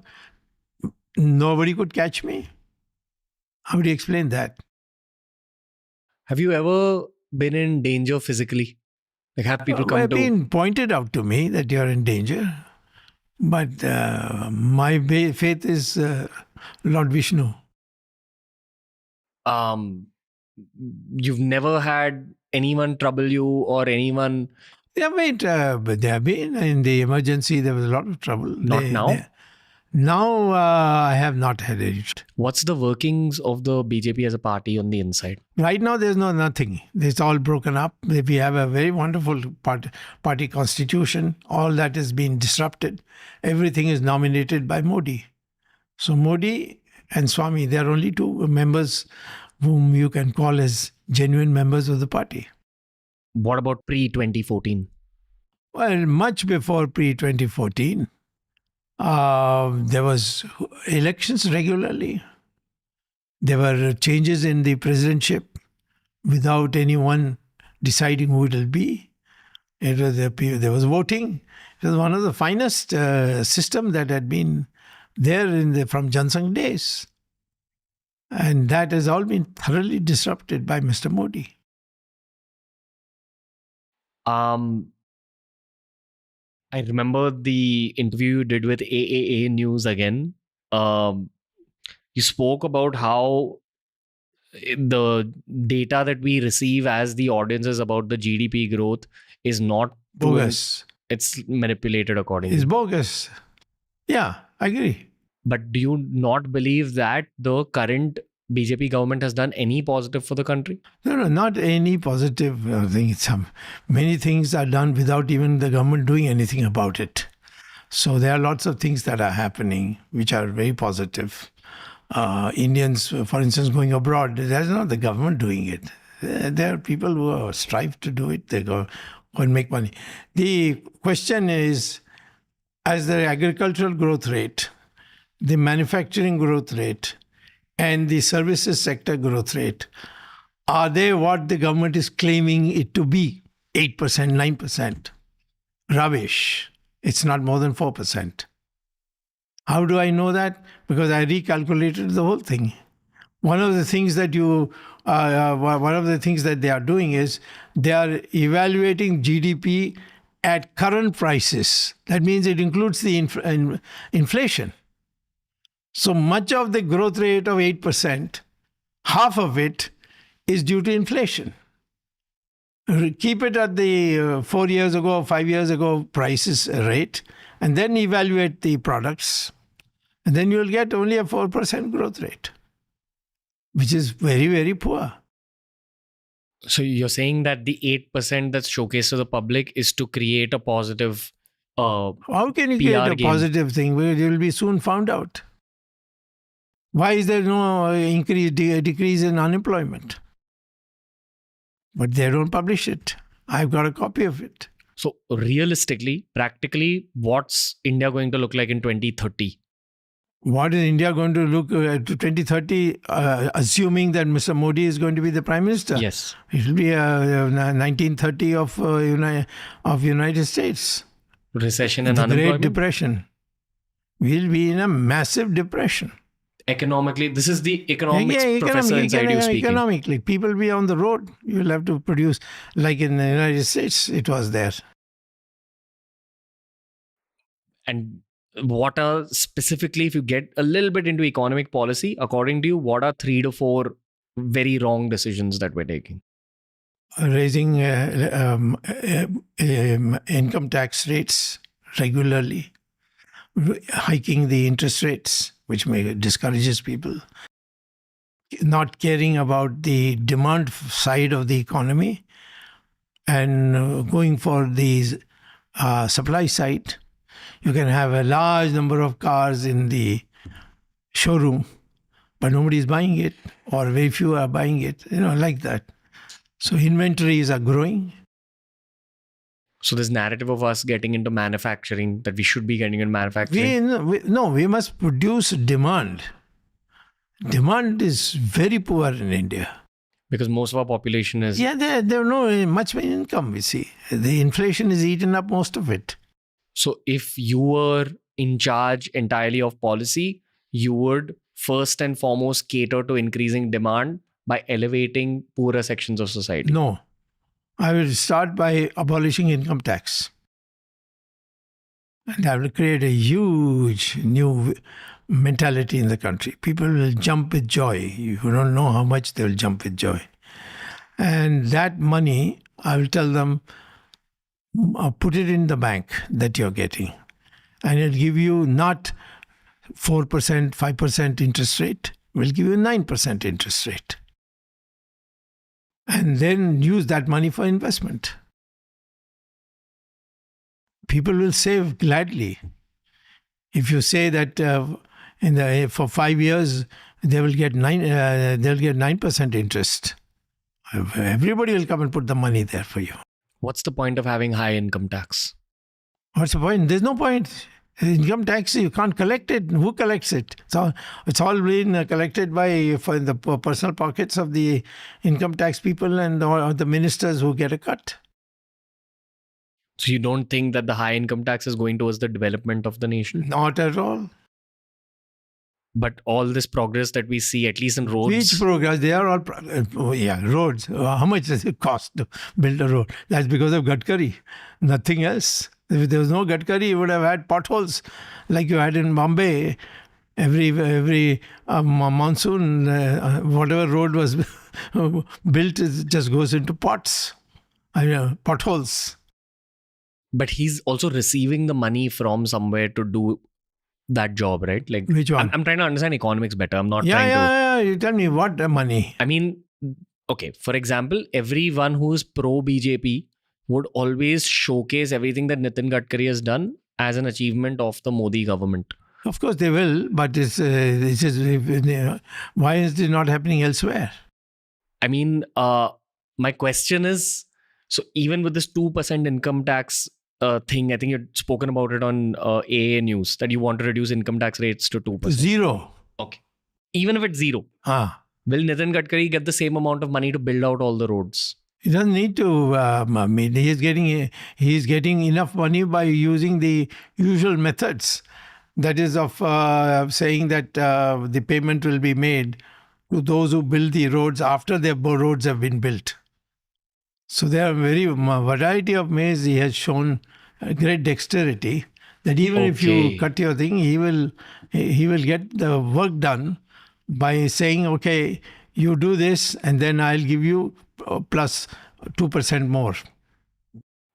Nobody could catch me. How do you explain that? Have you ever been in danger physically? Like, have people come I've been pointed out to me that you're in danger. But my faith is Lord Vishnu. You've never had anyone trouble you or anyone? But they have been. In the emergency, there was a lot of trouble. Not now? Now, I have not had it. What's the workings of the BJP as a party on the inside? Right now, there's nothing. It's all broken up. We have a very wonderful party constitution. All that has been disrupted. Everything is nominated by Modi. So Modi and Swamy, they are only two members whom you can call as genuine members of the party. What about pre-2014? Well, much before pre-2014. There was elections regularly. There were changes in the presidentship without anyone deciding who it will be. There was voting. It was one of the finest systems that had been there from Jansangh days. And that has all been thoroughly disrupted by Mr. Modi. I remember the interview you did with AAA News again. You spoke about how the data that we receive as the audiences about the GDP growth is not bogus. It's manipulated accordingly. It's bogus. Yeah, I agree. But do you not believe that the current BJP government has done any positive for the country? No, not any positive thing. Many things are done without even the government doing anything about it. So there are lots of things that are happening which are very positive. Indians, for instance, going abroad, that's not the government doing it. There are people who strive to do it. They go and make money. The question is, as the agricultural growth rate, the manufacturing growth rate, and the services sector growth rate, are they what the government is claiming it to be? 8%, 9%. Rubbish. It's not more than 4%. How do I know that? Because I recalculated the whole thing. One of the things that they are doing is they are evaluating GDP at current prices. That means it includes the inflation. So much of the growth rate of 8%, half of it is due to inflation. Keep it at the 4 years ago, 5 years ago prices rate, and then evaluate the products. And then you'll get only a 4% growth rate. which is very, very poor. So you're saying that the 8% that's showcased to the public is to create a positive How can you PR create a game. positive thing where you will be soon found out? Why is there no decrease in unemployment? But they don't publish it. I've got a copy of it. So realistically, practically, what's India going to look like in 2030? What is India going to look to 2030, assuming that Mr. Modi is going to be the Prime Minister? Yes. It will be 1930 of United States. Recession and The unemployment. Great Depression. We'll be in a massive depression. Economically, this is the economics professor inside you speaking. Economically, people will be on the road. You'll have to produce, like in the United States, it was there. And what are specifically, if you get a little bit into economic policy, according to you, what are 3 to 4 very wrong decisions that we're taking? Raising income tax rates regularly, hiking the interest rates, which discourages people, not caring about the demand side of the economy, and going for the supply side. You can have a large number of cars in the showroom, but nobody is buying it, or very few are buying it, like that. So inventories are growing. So this narrative of us getting into manufacturing, that we should be getting into manufacturing. We must produce demand. Demand is very poor in India. Because most of our population is... Yeah, there no much income, we see. The inflation is eaten up most of it. So if you were in charge entirely of policy, you would first and foremost cater to increasing demand by elevating poorer sections of society. No. I will start by abolishing income tax. And I will create a huge new mentality in the country. People will jump with joy. You don't know how much they will jump with joy. And that money, I will tell them, put it in the bank that you're getting. And it'll give you not 4%, 5% interest rate. We'll give you 9% interest rate. And then use that money for investment. People will save gladly. If you say that for 5 years they will get 9% interest, everybody will come and put the money there for you. What's the point of having high income tax? What's the point? There's no point. Income tax, you can't collect it. Who collects it? So it's all been collected for the personal pockets of the income tax people and or the ministers who get a cut. So you don't think that the high income tax is going towards the development of the nation? Not at all. But all this progress that we see, at least in roads... Which progress? They are all... roads. How much does it cost to build a road? That's because of Gadkari. Nothing else. If there was no Gadkari, you would have had potholes like you had in Bombay. Every monsoon, whatever road was built just goes into potholes. But he's also receiving the money from somewhere to do that job, right? Like, which one? I'm trying to understand economics better. I'm not trying to... Yeah. You tell me what money. I mean, okay, for example, everyone who is pro-BJP would always showcase everything that Nitin Gadkari has done as an achievement of the Modi government. Of course they will, but why is it not happening elsewhere? I mean, my question is, so even with this 2% income tax thing, I think you'd spoken about it on AA News, that you want to reduce income tax rates to 2%. Zero. Okay. Even if it's zero, will Nitin Gadkari get the same amount of money to build out all the roads? He doesn't need to. He's getting enough money by using the usual methods. That is of saying that the payment will be made to those who build the roads after their roads have been built. So there are variety of ways he has shown great dexterity that even if you cut your thing, he will get the work done by saying, okay, you do this and then I'll give you plus 2% more.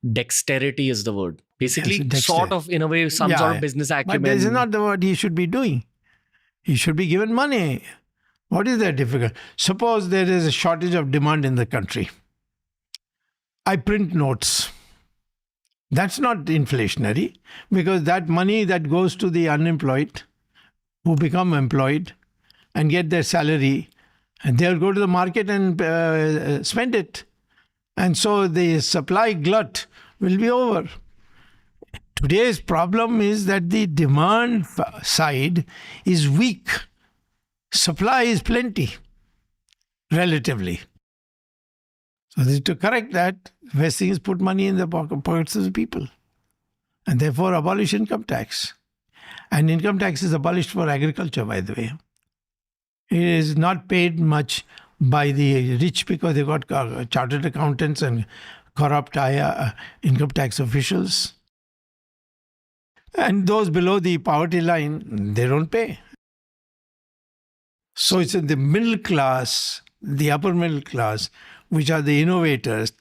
Dexterity is the word. Basically, Yes, sort of, in a way, some sort of business acumen. But this is not what he should be doing. He should be given money. What is that difficult? Suppose there is a shortage of demand in the country. I print notes. That's not inflationary, because that money that goes to the unemployed who become employed and get their salary, and they'll go to the market and spend it. And so the supply glut will be over. Today's problem is that the demand side is weak. Supply is plenty, relatively. So to correct that, first thing is put money in the pockets of the people. And therefore abolish income tax. And income tax is abolished for agriculture, by the way. It is not paid much by the rich because they got chartered accountants and corrupt income tax officials. And those below the poverty line, they don't pay. So it's in the middle class, the upper middle class, which are the innovators,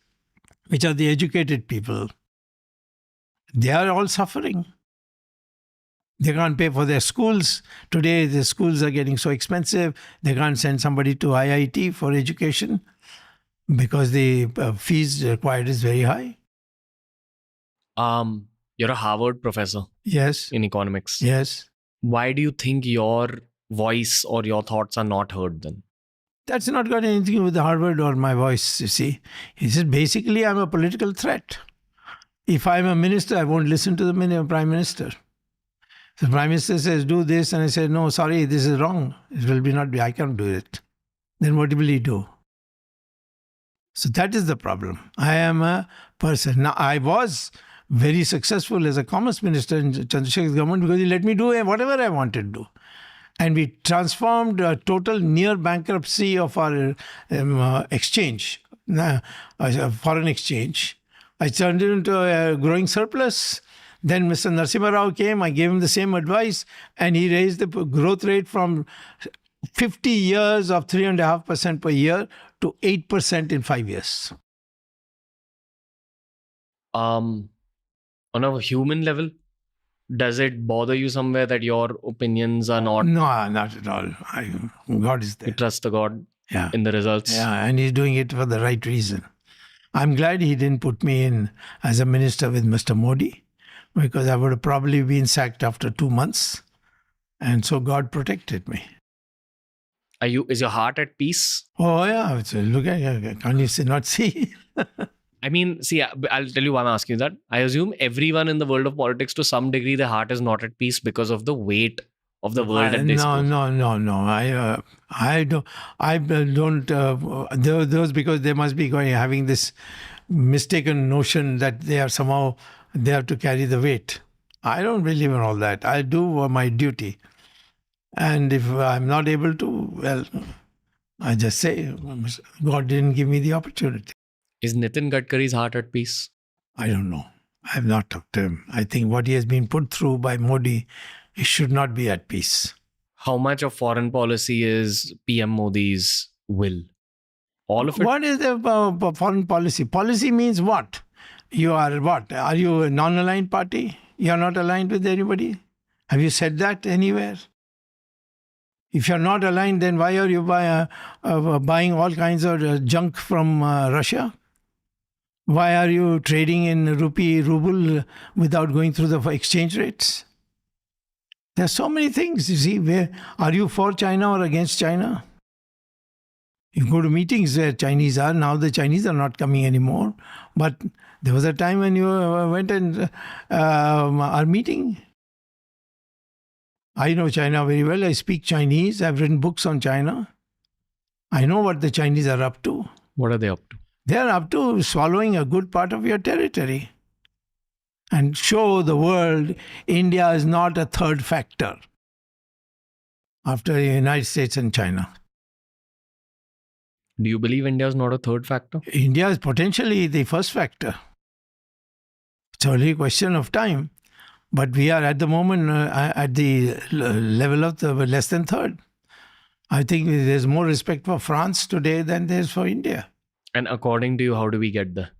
which are the educated people. They are all suffering. They can't pay for their schools. Today, the schools are getting so expensive, they can't send somebody to IIT for education because the fees required is very high. You're a Harvard professor. Yes. In economics. Yes. Why do you think your voice or your thoughts are not heard then? That's not got anything to do with Harvard or my voice, you see. He says, basically, I'm a political threat. If I'm a minister, I won't listen to the Prime Minister. The Prime Minister says, do this, and I say, no, sorry, this is wrong. It will not be, I can't do it. Then what will he do? So that is the problem. I am a person. Now, I was very successful as a commerce minister in Chandrasekhar's government because he let me do whatever I wanted to do. And we transformed a total near bankruptcy of our exchange, foreign exchange. I turned it into a growing surplus. Then Mr. Narasimha Rao came, I gave him the same advice, and he raised the growth rate from 50 years of 3.5% per year to 8% in 5 years. On a human level, does it bother you somewhere that your opinions are not? No, not at all. God is there. You trust the God in the results. Yeah, and he's doing it for the right reason. I'm glad he didn't put me in as a minister with Mr. Modi, because I would have probably been sacked after 2 months. And so God protected me. Is your heart at peace? Oh, yeah. So look at you. Can't you not see? I mean, see, I'll tell you why I'm asking you that. I assume everyone in the world of politics, to some degree, their heart is not at peace because of the weight of the world that they No. I don't. Those because they must be having this mistaken notion that they are somehow they have to carry the weight. I don't believe in all that. I do my duty, and if I'm not able to, well, I just say God didn't give me the opportunity. Is Nitin Gadkari's heart at peace? I don't know. I have not talked to him. I think what he has been put through by Modi, he should not be at peace. How much of foreign policy is PM Modi's will? All of it? What is the foreign policy? Policy means what? You are what? Are you a non-aligned party? You are not aligned with anybody? Have you said that anywhere? If you're not aligned, then why are you buying all kinds of junk from Russia? Why are you trading in ruble without going through the exchange rates? There's so many things, you see. Are you for China or against China? You go to meetings where Chinese are. Now the Chinese are not coming anymore. But there was a time when you went and are meeting. I know China very well. I speak Chinese. I've written books on China. I know what the Chinese are up to. What are they up to? They are up to swallowing a good part of your territory and show the world India is not a third factor after the United States and China. Do you believe India is not a third factor? India is potentially the first factor. It's only a question of time. But we are at the moment at the level of the less than third. I think there's more respect for France today than there's for India. And according to you, how do we get there?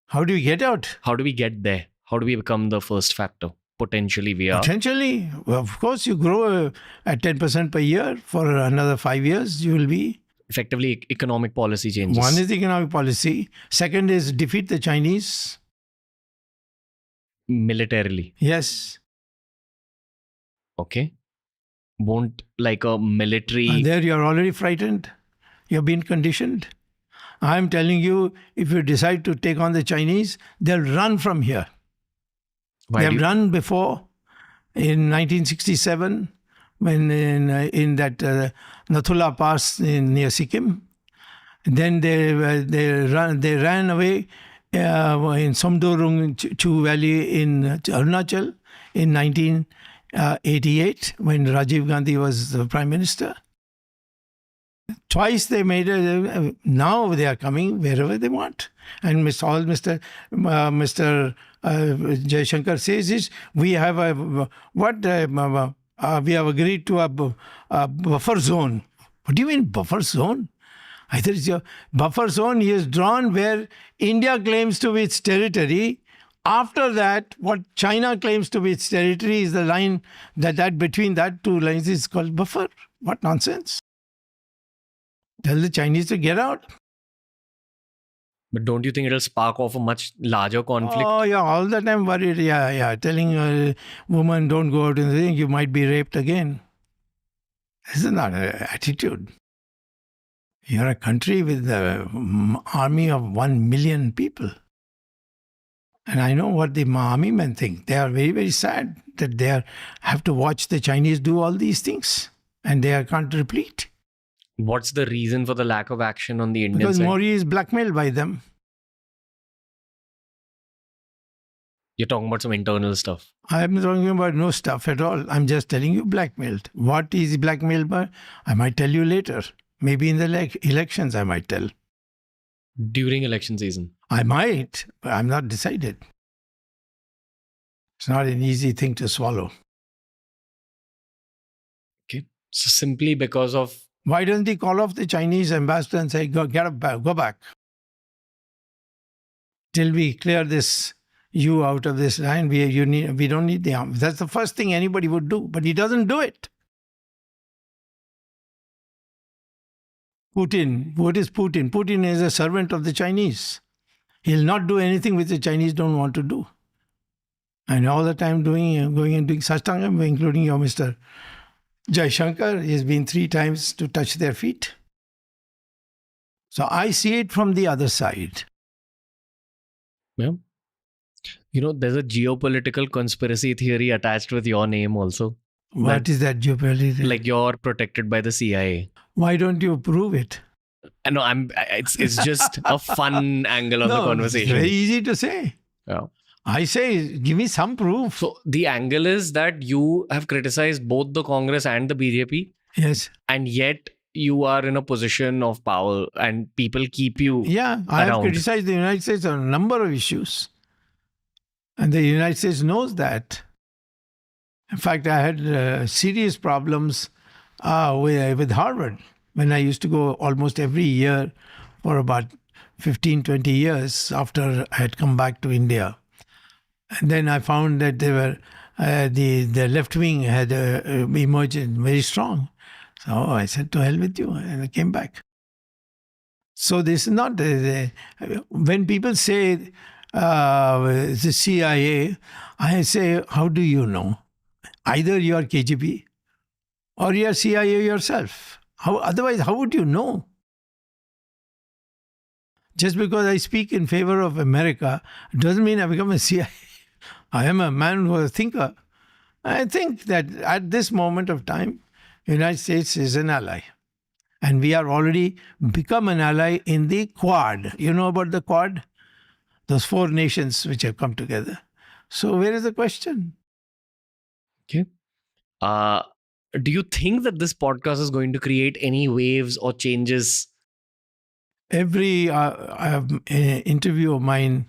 How do we get out? How do we get there? How do we become the first factor? potentially we are? Potentially, of course, you grow at 10% per year for another 5 years, you will be. Effectively, economic policy changes. One is the economic policy. Second is defeat the Chinese. Militarily. Yes. Okay. Won't like a military... And there you are already frightened. You've been conditioned. I'm telling you, if you decide to take on the Chinese, they'll run from here. They've run before in 1967 when in that Nathula Pass near Sikkim. Then they ran away in Somdorung Chu Valley in Arunachal in 1988 when Rajiv Gandhi was the Prime Minister. Twice they made it. Now they are coming wherever they want. And Mr. Jaishankar says is we have we have agreed to a buffer zone. What do you mean buffer zone? Either it's your buffer zone he has drawn where India claims to be its territory. After that, what China claims to be its territory is the line that between that two lines is called buffer. What nonsense. Tell the Chinese to get out. But don't you think it'll spark off a much larger conflict? Oh, yeah, all the time worried. Yeah. Telling a woman, don't go out and think you might be raped again. This is not an attitude. You're a country with an army of 1 million people. And I know what the army men think. They are very, very sad that they have to watch the Chinese do all these things. And they can't replete. What's the reason for the lack of action on the Indian side? Because Modi is blackmailed by them. You're talking about some internal stuff. I'm talking about no stuff at all. I'm just telling you blackmailed. What is he blackmailed by? I might tell you later. Maybe in the elections I might tell. During election season? I might, but I'm not decided. It's not an easy thing to swallow. Okay. So simply because of... Why doesn't he call off the Chinese ambassador and say, go back. Till we clear you out of this line, we don't need the army. That's the first thing anybody would do, but he doesn't do it. Putin, what is Putin? Putin is a servant of the Chinese. He'll not do anything which the Chinese don't want to do. And all the time going and doing sashtangam, including your Mr. Jaishankar, he has been 3 times to touch their feet. So I see it from the other side. Yeah. You know, there's a geopolitical conspiracy theory attached with your name also. What is that geopolitical? Like you're protected by the CIA. Why don't you prove it? No, it's just a fun angle of the conversation. It's very easy to say. Yeah. I say, give me some proof. So the angle is that you have criticized both the Congress and the BJP. Yes. And yet you are in a position of power and people keep you I have criticized the United States on a number of issues. And the United States knows that. In fact, I had serious problems with Harvard when I used to go almost every year for about 15, 20 years after I had come back to India. And then I found that they were the left wing had emerged very strong. So I said, to hell with you, and I came back. So this is not... when people say the CIA, I say, how do you know? Either you are KGB or you are CIA yourself. Otherwise, how would you know? Just because I speak in favor of America doesn't mean I become a CIA. I am a man who is a thinker. I think that at this moment of time, the United States is an ally. And we are already become an ally in the Quad. You know about the Quad? Those 4 nations which have come together. So where is the question? Okay. Do you think that this podcast is going to create any waves or changes? Every interview of mine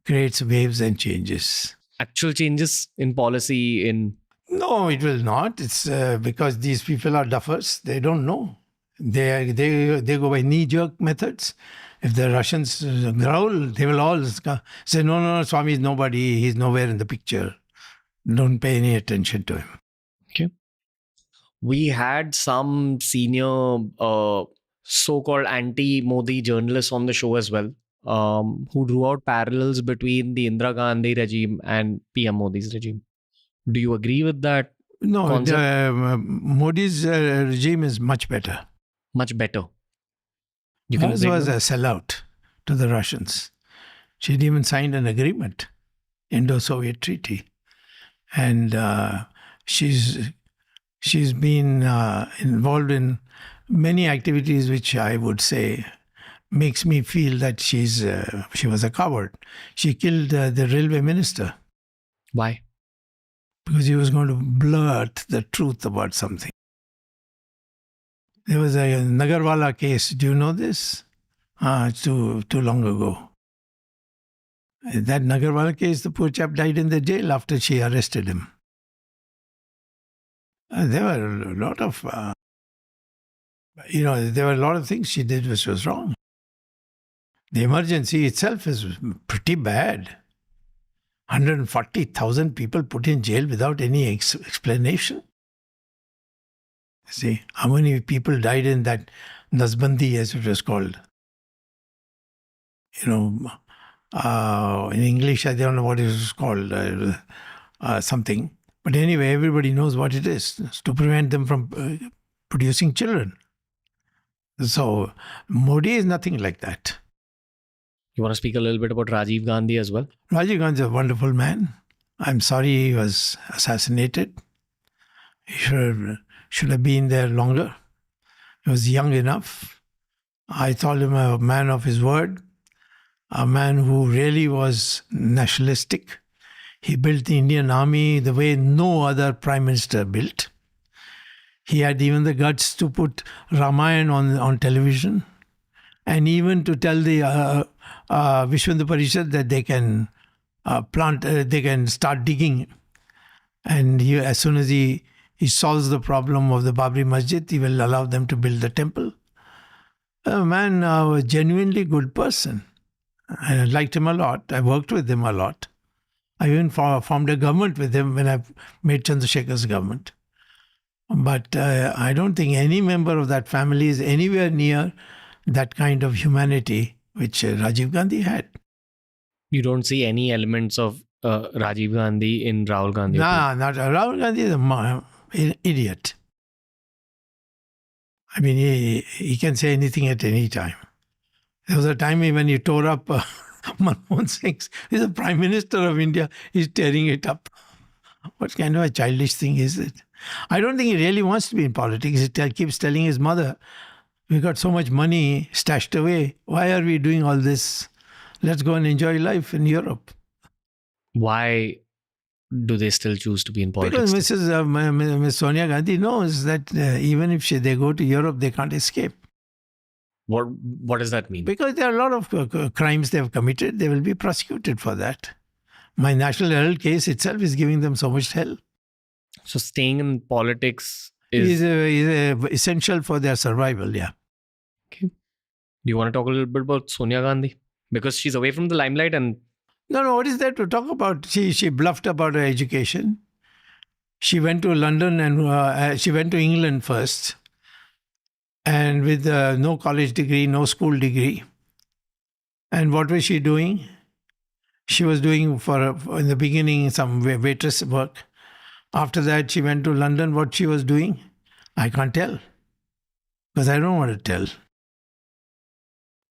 creates waves and changes. Actual changes in policy, in... No, it will not. It's because these people are duffers. They don't know. They go by knee-jerk methods. If the Russians growl, they will all say, no, Swami is nobody. He's nowhere in the picture. don't pay any attention to him. Okay. We had some senior so-called anti-Modi journalists on the show as well, who drew out parallels between the Indira Gandhi regime and PM Modi's regime. Do you agree with that No, concept? Modi's regime is much better. Much better. You can Hers break was down? a sellout to the Russians. She'd even signed an agreement, Indo-Soviet treaty, and she's been involved in many activities which I would say makes me feel that she was a coward. She killed the railway minister Why? because he was going to blurt the truth about something. There was a Nagarwala case. Do you know this? It's too long ago. That Nagarwala case, the poor chap died in the jail after she arrested him. There were a lot of, there were a lot of things she did which was wrong. The emergency itself is pretty bad. 140,000 people put in jail without any explanation. See, how many people died in that Nazbandi, as it was called? In English, I don't know what it was called, something. But anyway, everybody knows what it is. It's to prevent them from producing children. So, Modi is nothing like that. You want to speak a little bit about Rajiv Gandhi as well? Rajiv Gandhi is a wonderful man. I'm sorry he was assassinated. He should have been there longer. He was young enough. I thought him a man of his word, a man who really was nationalistic. He built the Indian army the way no other prime minister built. He had even the guts to put Ramayana on television, and even to tell the Vishwa Parishad that they can they can start digging. And as soon as he solves the problem of the Babri Masjid, he will allow them to build the temple. A man, a genuinely good person. I liked him a lot. I worked with him a lot. I even formed a government with him when I made Chandrasekhar's government. But I don't think any member of that family is anywhere near that kind of humanity which Rajiv Gandhi had. You don't see any elements of Rajiv Gandhi in Rahul Gandhi? Nah, not Rahul Gandhi is an idiot. I mean, he can say anything at any time. There was a time when he tore up Manmohan Singh. He's the Prime Minister of India. He's tearing it up. What kind of a childish thing is it? I don't think he really wants to be in politics. He keeps telling his mother, we got so much money stashed away. Why are we doing all this? Let's go and enjoy life in Europe. Why do they still choose to be in politics? Because Ms. Sonia Gandhi knows that even if they go to Europe, they can't escape. What does that mean? Because there are a lot of crimes they have committed. They will be prosecuted for that. My National Herald case itself is giving them so much hell. So staying in politics is essential for their survival, yeah. Okay. Do you want to talk a little bit about Sonia Gandhi? Because she's away from the limelight and... No, what is there to talk about? She bluffed about her education. She went to London and she went to England first. And with no college degree, no school degree. And what was she doing? She was doing in the beginning some waitress work. After that, she went to London. What she was doing, I can't tell. Because I don't want to tell.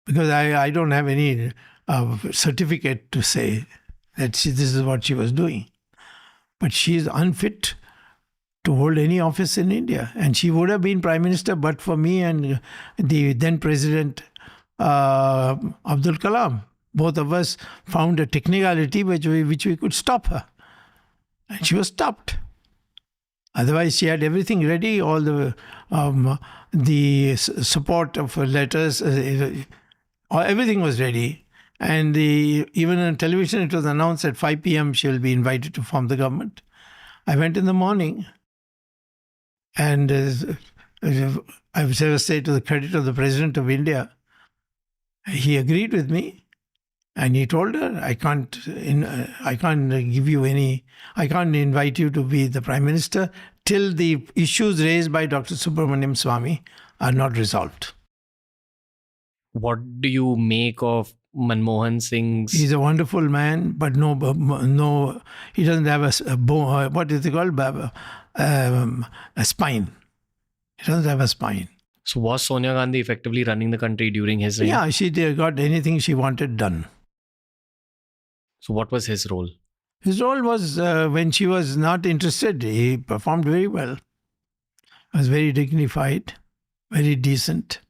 Because I don't have any certificate to say that this is what she was doing. But she is unfit to hold any office in India. And she would have been Prime Minister but for me and the then President Abdul Kalam. Both of us found a technicality which we could stop her. And she was stopped. Otherwise, she had everything ready, all the support of letters, everything was ready. And even on television, it was announced at 5 p.m. she will be invited to form the government. I went in the morning, and I would say to the credit of the President of India, he agreed with me. And he told her, I can't give you any, I can't invite you to be the Prime Minister till the issues raised by Dr. Subramanian Swamy are not resolved. What do you make of Manmohan Singh's? He's a wonderful man, but no, he doesn't have what is it called? A spine. He doesn't have a spine. So was Sonia Gandhi effectively running the country during his reign? Yeah, she got anything she wanted done. So what was his role? His role was when she was not interested, he performed very well. Was very dignified, very decent.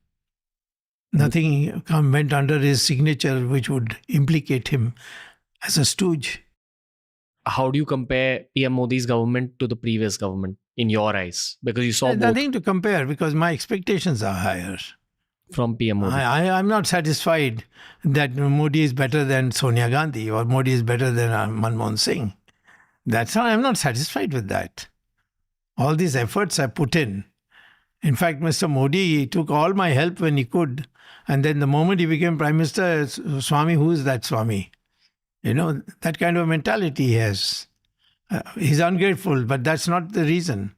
Nothing went under his signature which would implicate him as a stooge. How do you compare PM Modi's government to the previous government in your eyes? Because you saw There's both nothing to compare because my expectations are higher. from PM Modi. I'm not satisfied that Modi is better than Sonia Gandhi or Modi is better than Manmohan Singh. I'm not satisfied with that. All these efforts I put in. In fact, Mr. Modi took all my help when he could. And then the moment he became Prime Minister, Swami, who is that Swami? You know, that kind of mentality he has. He's ungrateful, but that's not the reason.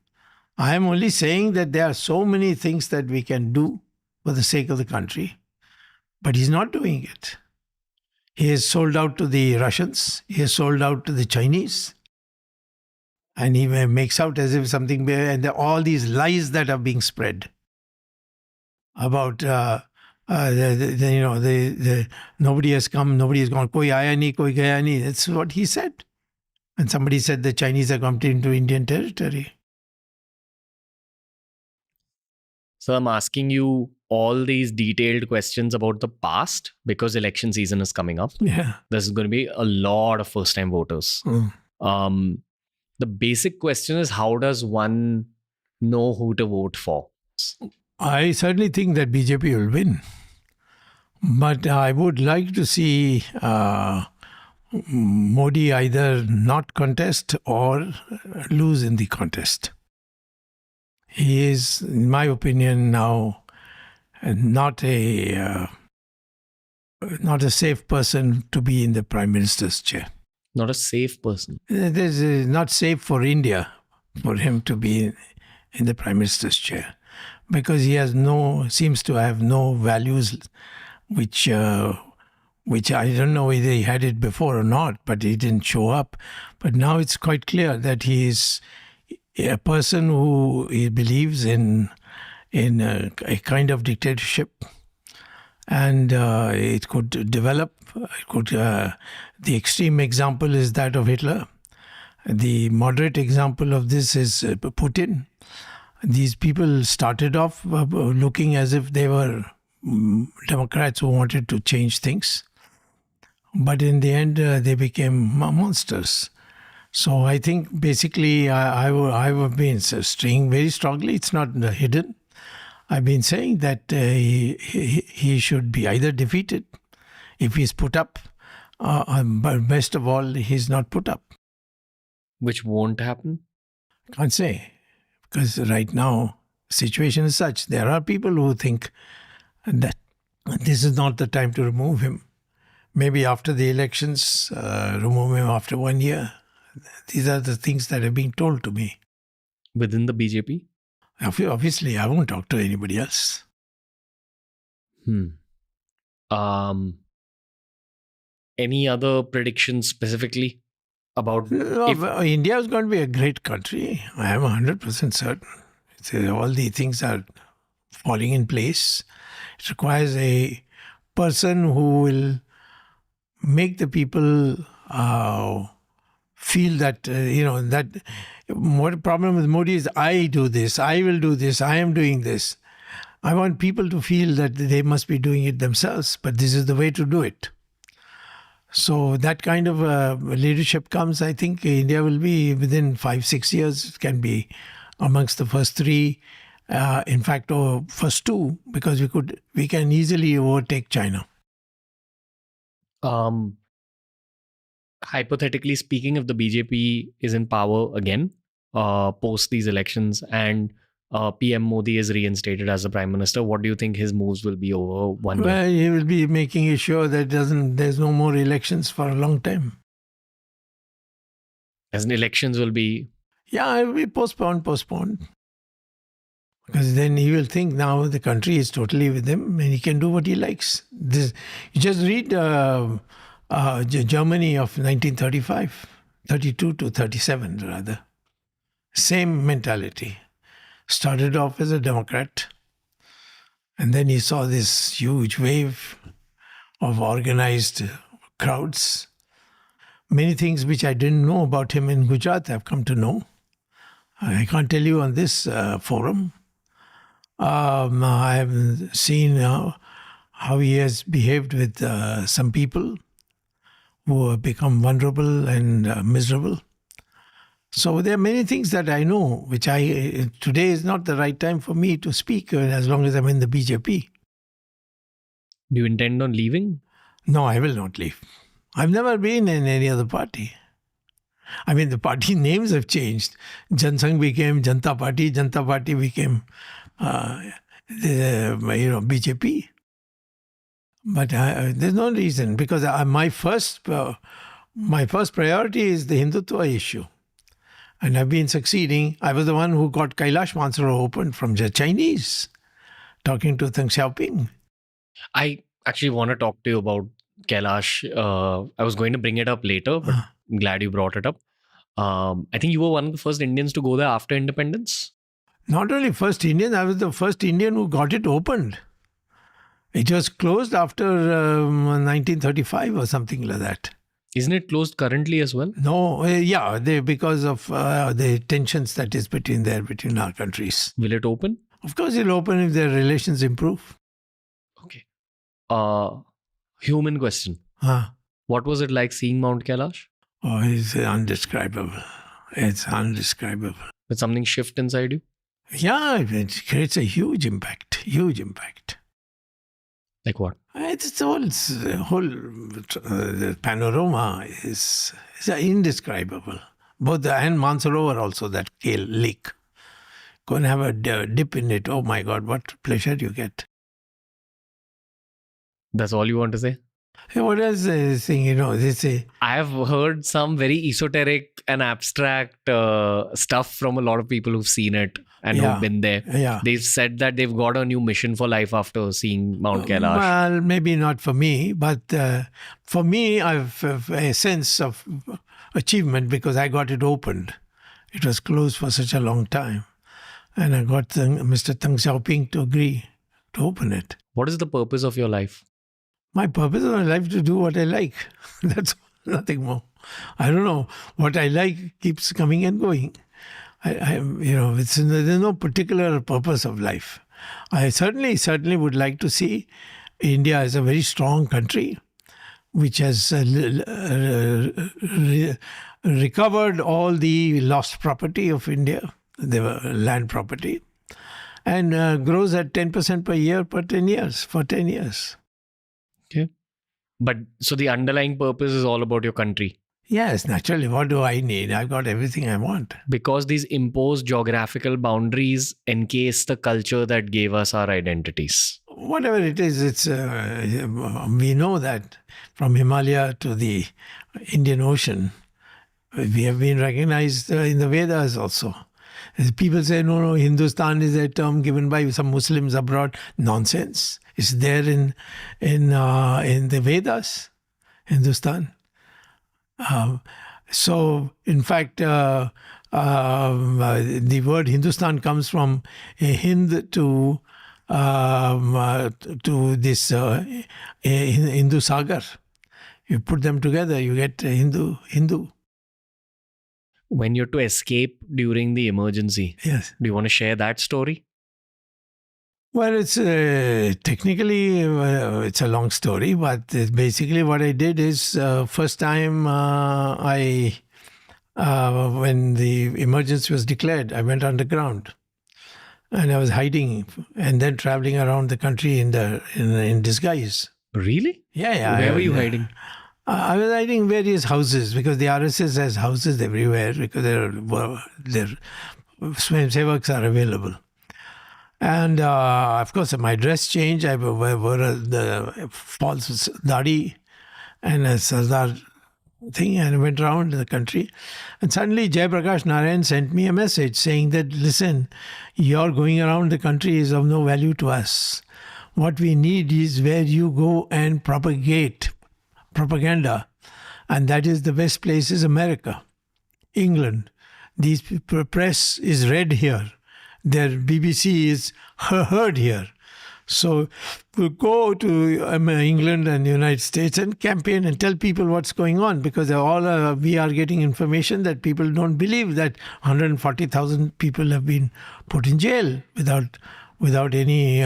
I am only saying that there are so many things that we can do for the sake of the country. But he's not doing it. He has sold out to the Russians. He has sold out to the Chinese. And he makes out as if something, and all these lies that are being spread about, nobody has come, nobody has gone, koi aaya nahi, koi gaya nahi. That's what he said. And somebody said the Chinese have come into Indian territory. So I'm asking you all these detailed questions about the past because election season is coming up. Yeah. There's going to be a lot of first-time voters. The basic question is, how does one know who to vote for? I certainly think that BJP will win. But I would like to see Modi either not contest or lose in the contest. He is, in my opinion, now not a safe person to be in the Prime Minister's chair. Not a safe person. It is not safe for India for him to be in the Prime Minister's chair because he seems to have no values which I don't know whether he had it before or not, but he didn't show up. But now it's quite clear that he is a person who he believes in a kind of dictatorship, and it could develop. The extreme example is that of Hitler. The moderate example of this is Putin. These people started off looking as if they were Democrats who wanted to change things. But in the end, they became monsters. So I think basically I have been staying very strongly. It's not hidden. I've been saying that he should be either defeated if he's put up, but best of all, he's not put up. Which won't happen? Can't say. Because right now, situation is such. There are people who think that this is not the time to remove him. Maybe after the elections, remove him after 1 year. These are the things that are being told to me. Within the BJP? Obviously, I won't talk to anybody else. Any other predictions specifically about India is going to be a great country. I am 100% certain. All the things are falling in place. It requires a person who will make the people feel that, that what problem with Modi is, I do this, I will do this, I am doing this. I want people to feel that they must be doing it themselves, but this is the way to do it. So that kind of leadership comes, I think India will be within 5-6 years, it can be amongst the first three, in fact, or first two, because we can easily overtake China. Hypothetically speaking, if the BJP is in power again, post these elections, and PM Modi is reinstated as the Prime Minister, what do you think his moves will be over 1 year? Well, he will be making sure that there's no more elections for a long time. As in elections will be... Yeah, it will be postponed. Because then he will think now the country is totally with him and he can do what he likes. You just read Germany of 1935, 32 to 37 rather. Same mentality. Started off as a Democrat and then he saw this huge wave of organized crowds. Many things which I didn't know about him in Gujarat I've come to know. I can't tell you on this forum. I have seen how he has behaved with some people who have become vulnerable and miserable. So there are many things that I know, which today is not the right time for me to speak as long as I'm in the BJP. Do you intend on leaving? No, I will not leave. I've never been in any other party. I mean, the party names have changed. Jansangh became Janata Party became BJP. But there's no reason, because my first priority is the Hindutva issue. And I've been succeeding. I was the one who got Kailash Mansaro opened from the Chinese, talking to Deng Xiaoping. I actually want to talk to you about Kailash. I was going to bring it up later, but I'm glad you brought it up. I think you were one of the first Indians to go there after independence. Not only first Indian, I was the first Indian who got it opened. It was closed after 1935 or something like that. Isn't it closed currently as well? No, because of the tensions that is between our countries. Will it open? Of course it'll open if their relations improve. Okay. Human question. What was it like seeing Mount Kailash? Oh, it's indescribable. It's indescribable. Did something shift inside you? Yeah, it creates a huge impact. Like what? It's the whole panorama is indescribable. Both and Mansarovar also, that lake. Go and have a dip in it. Oh my God, what pleasure you get. That's all you want to say? What else is thing, they say? I have heard some very esoteric and abstract stuff from a lot of people who've seen it and who've been there. Yeah. They've said that they've got a new mission for life after seeing Mount Kailash. Well, maybe not for me, but for me, I've a sense of achievement because I got it opened. It was closed for such a long time. And I got Mr. Deng Xiaoping to agree to open it. What is the purpose of your life? My purpose of my life is to do what I like. That's nothing more. I don't know. What I like keeps coming and going. There's no particular purpose of life. I certainly would like to see India as a very strong country, which has recovered all the lost property of India, the land property, and grows at 10% per year for 10 years. Okay. But so the underlying purpose is all about your country. Yes, naturally. What do I need? I've got everything I want. Because these imposed geographical boundaries encase the culture that gave us our identities. Whatever it is, we know that from Himalaya to the Indian Ocean, we have been recognized in the Vedas also. People say, no, Hindustan is a term given by some Muslims abroad. Nonsense. It's there in the Vedas, Hindustan. So, in fact, the word Hindustan comes from a Hind to this Hindu Sagar. You put them together, you get Hindu. When you're to escape during the emergency, yes. Do you want to share that story? Well, it's technically it's a long story, but basically what I did is first time when the emergency was declared, I went underground, and I was hiding and then traveling around the country in disguise. Really? Yeah. Where were you hiding? I was hiding in various houses because the RSS has houses everywhere because their Swayamsevaks are available. And of course, my dress changed. I wore the false dadi and a sardar thing, and I went around the country. And suddenly Jai Prakash Narayan sent me a message saying that, listen, your going around the country is of no value to us. What we need is where you go and propagate propaganda. And that is the best place is America, England. These press is read here. Their BBC is heard here. So we go to England and the United States and campaign and tell people what's going on, because we are getting information that people don't believe that 140,000 people have been put in jail without any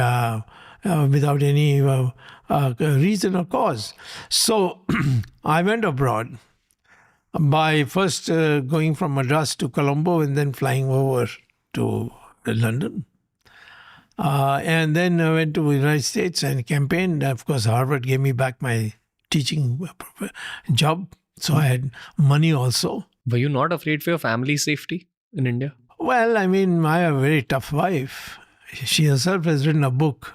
reason or cause. So I went abroad by first going from Madras to Colombo and then flying over to London. And then I went to the United States and campaigned. Of course, Harvard gave me back my teaching job. So I had money also. Were you not afraid for your family's safety in India? Well, I mean, I have a very tough wife. She herself has written a book,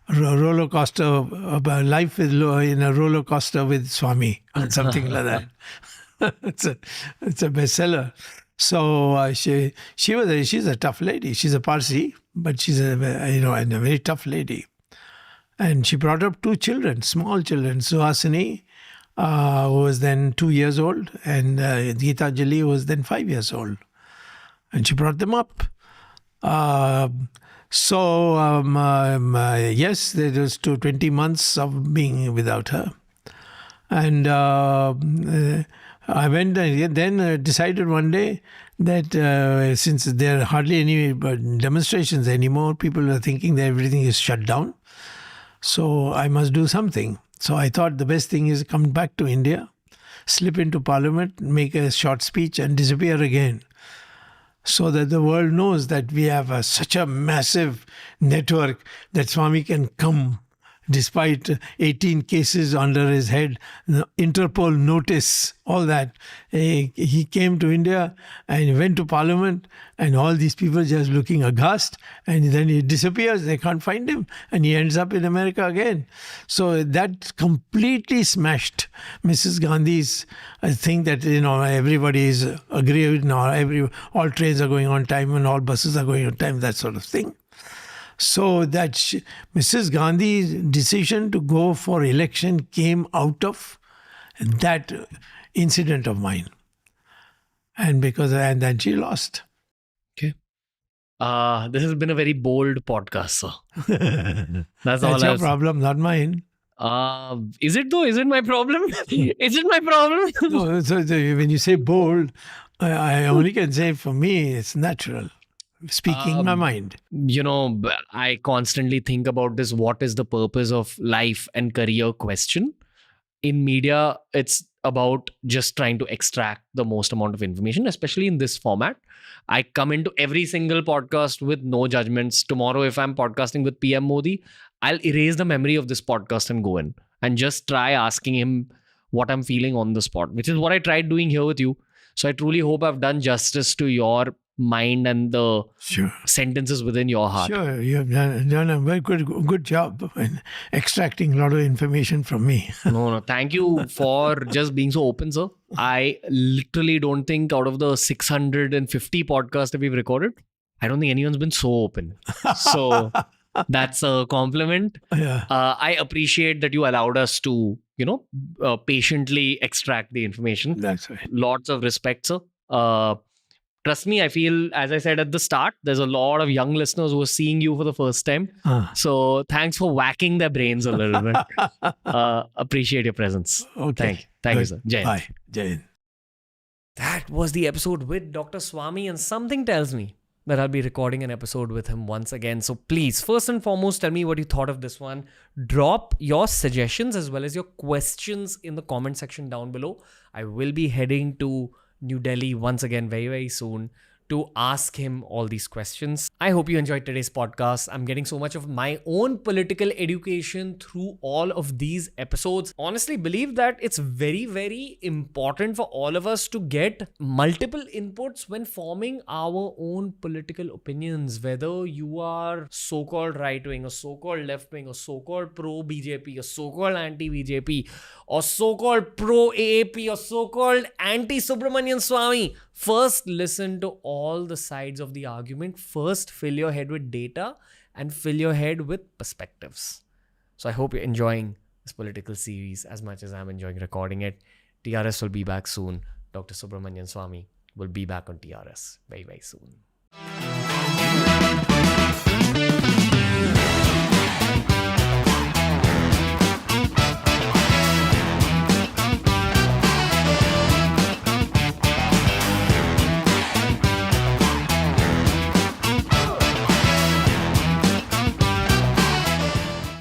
roller coaster, about life in a roller coaster with Swami, or something like that. It's a bestseller. So she's a tough lady. She's a Parsi, but she's a very tough lady. And she brought up 2 children, small children, Suhasini, who was then 2 years old, and Geetanjali, who was then 5 years old. And she brought them up. Yes, there was 20 months of being without her. And I went and then decided one day that since there are hardly any demonstrations anymore, people are thinking that everything is shut down. So I must do something. So I thought the best thing is come back to India, slip into Parliament, make a short speech and disappear again, so that the world knows that we have such a massive network that Swami can come despite 18 cases under his head, Interpol notice, all that. He came to India and went to Parliament, and all these people just looking aghast, and then he disappears. They can't find him, and he ends up in America again. So that completely smashed Mrs. Gandhi's thing that everybody is agreed, all trains are going on time and all buses are going on time, that sort of thing. So that Mrs. Gandhi's decision to go for election came out of that incident of mine. And then she lost. Okay. This has been a very bold podcast, sir. That's your problem, not mine. Is it though? Is it my problem? Is it my problem? No, so when you say bold, I only can say for me, it's natural. Speaking my mind. I constantly think about this, what is the purpose of life and career question. In media, it's about just trying to extract the most amount of information, especially in this format. I come into every single podcast with no judgments. Tomorrow, if I'm podcasting with PM Modi, I'll erase the memory of this podcast and go in and just try asking him what I'm feeling on the spot, which is what I tried doing here with you. So I truly hope I've done justice to your mind and the sentences within your heart. Sure, you have done a very good job in extracting a lot of information from me. No, thank you for just being so open, sir. I literally don't think out of the 650 podcasts that we've recorded, I don't think anyone's been so open. So that's a compliment. Yeah. I appreciate that you allowed us to, patiently extract the information. That's right. Lots of respect, sir. Trust me, I feel, as I said at the start, there's a lot of young listeners who are seeing you for the first time. So thanks for whacking their brains a little bit. Appreciate your presence. Okay. Thank you, sir. Jai Hind. Bye. Jai Hind. That was the episode with Dr. Swamy, and something tells me that I'll be recording an episode with him once again. So please, first and foremost, tell me what you thought of this one. Drop your suggestions as well as your questions in the comment section down below. I will be heading to New Delhi once again very, very soon to ask him all these questions. I hope you enjoyed today's podcast. I'm getting so much of my own political education through all of these episodes. Honestly, believe that it's very, very important for all of us to get multiple inputs when forming our own political opinions, whether you are so-called right-wing or so-called left-wing or so-called pro-BJP or so-called anti-BJP or so-called pro-AAP or so-called anti-Subramanian Swamy. First, listen to all the sides of the argument. First, fill your head with data and fill your head with perspectives. So I hope you're enjoying this political series as much as I'm enjoying recording it. TRS will be back soon. Dr. Subramanian Swamy will be back on TRS very, very soon.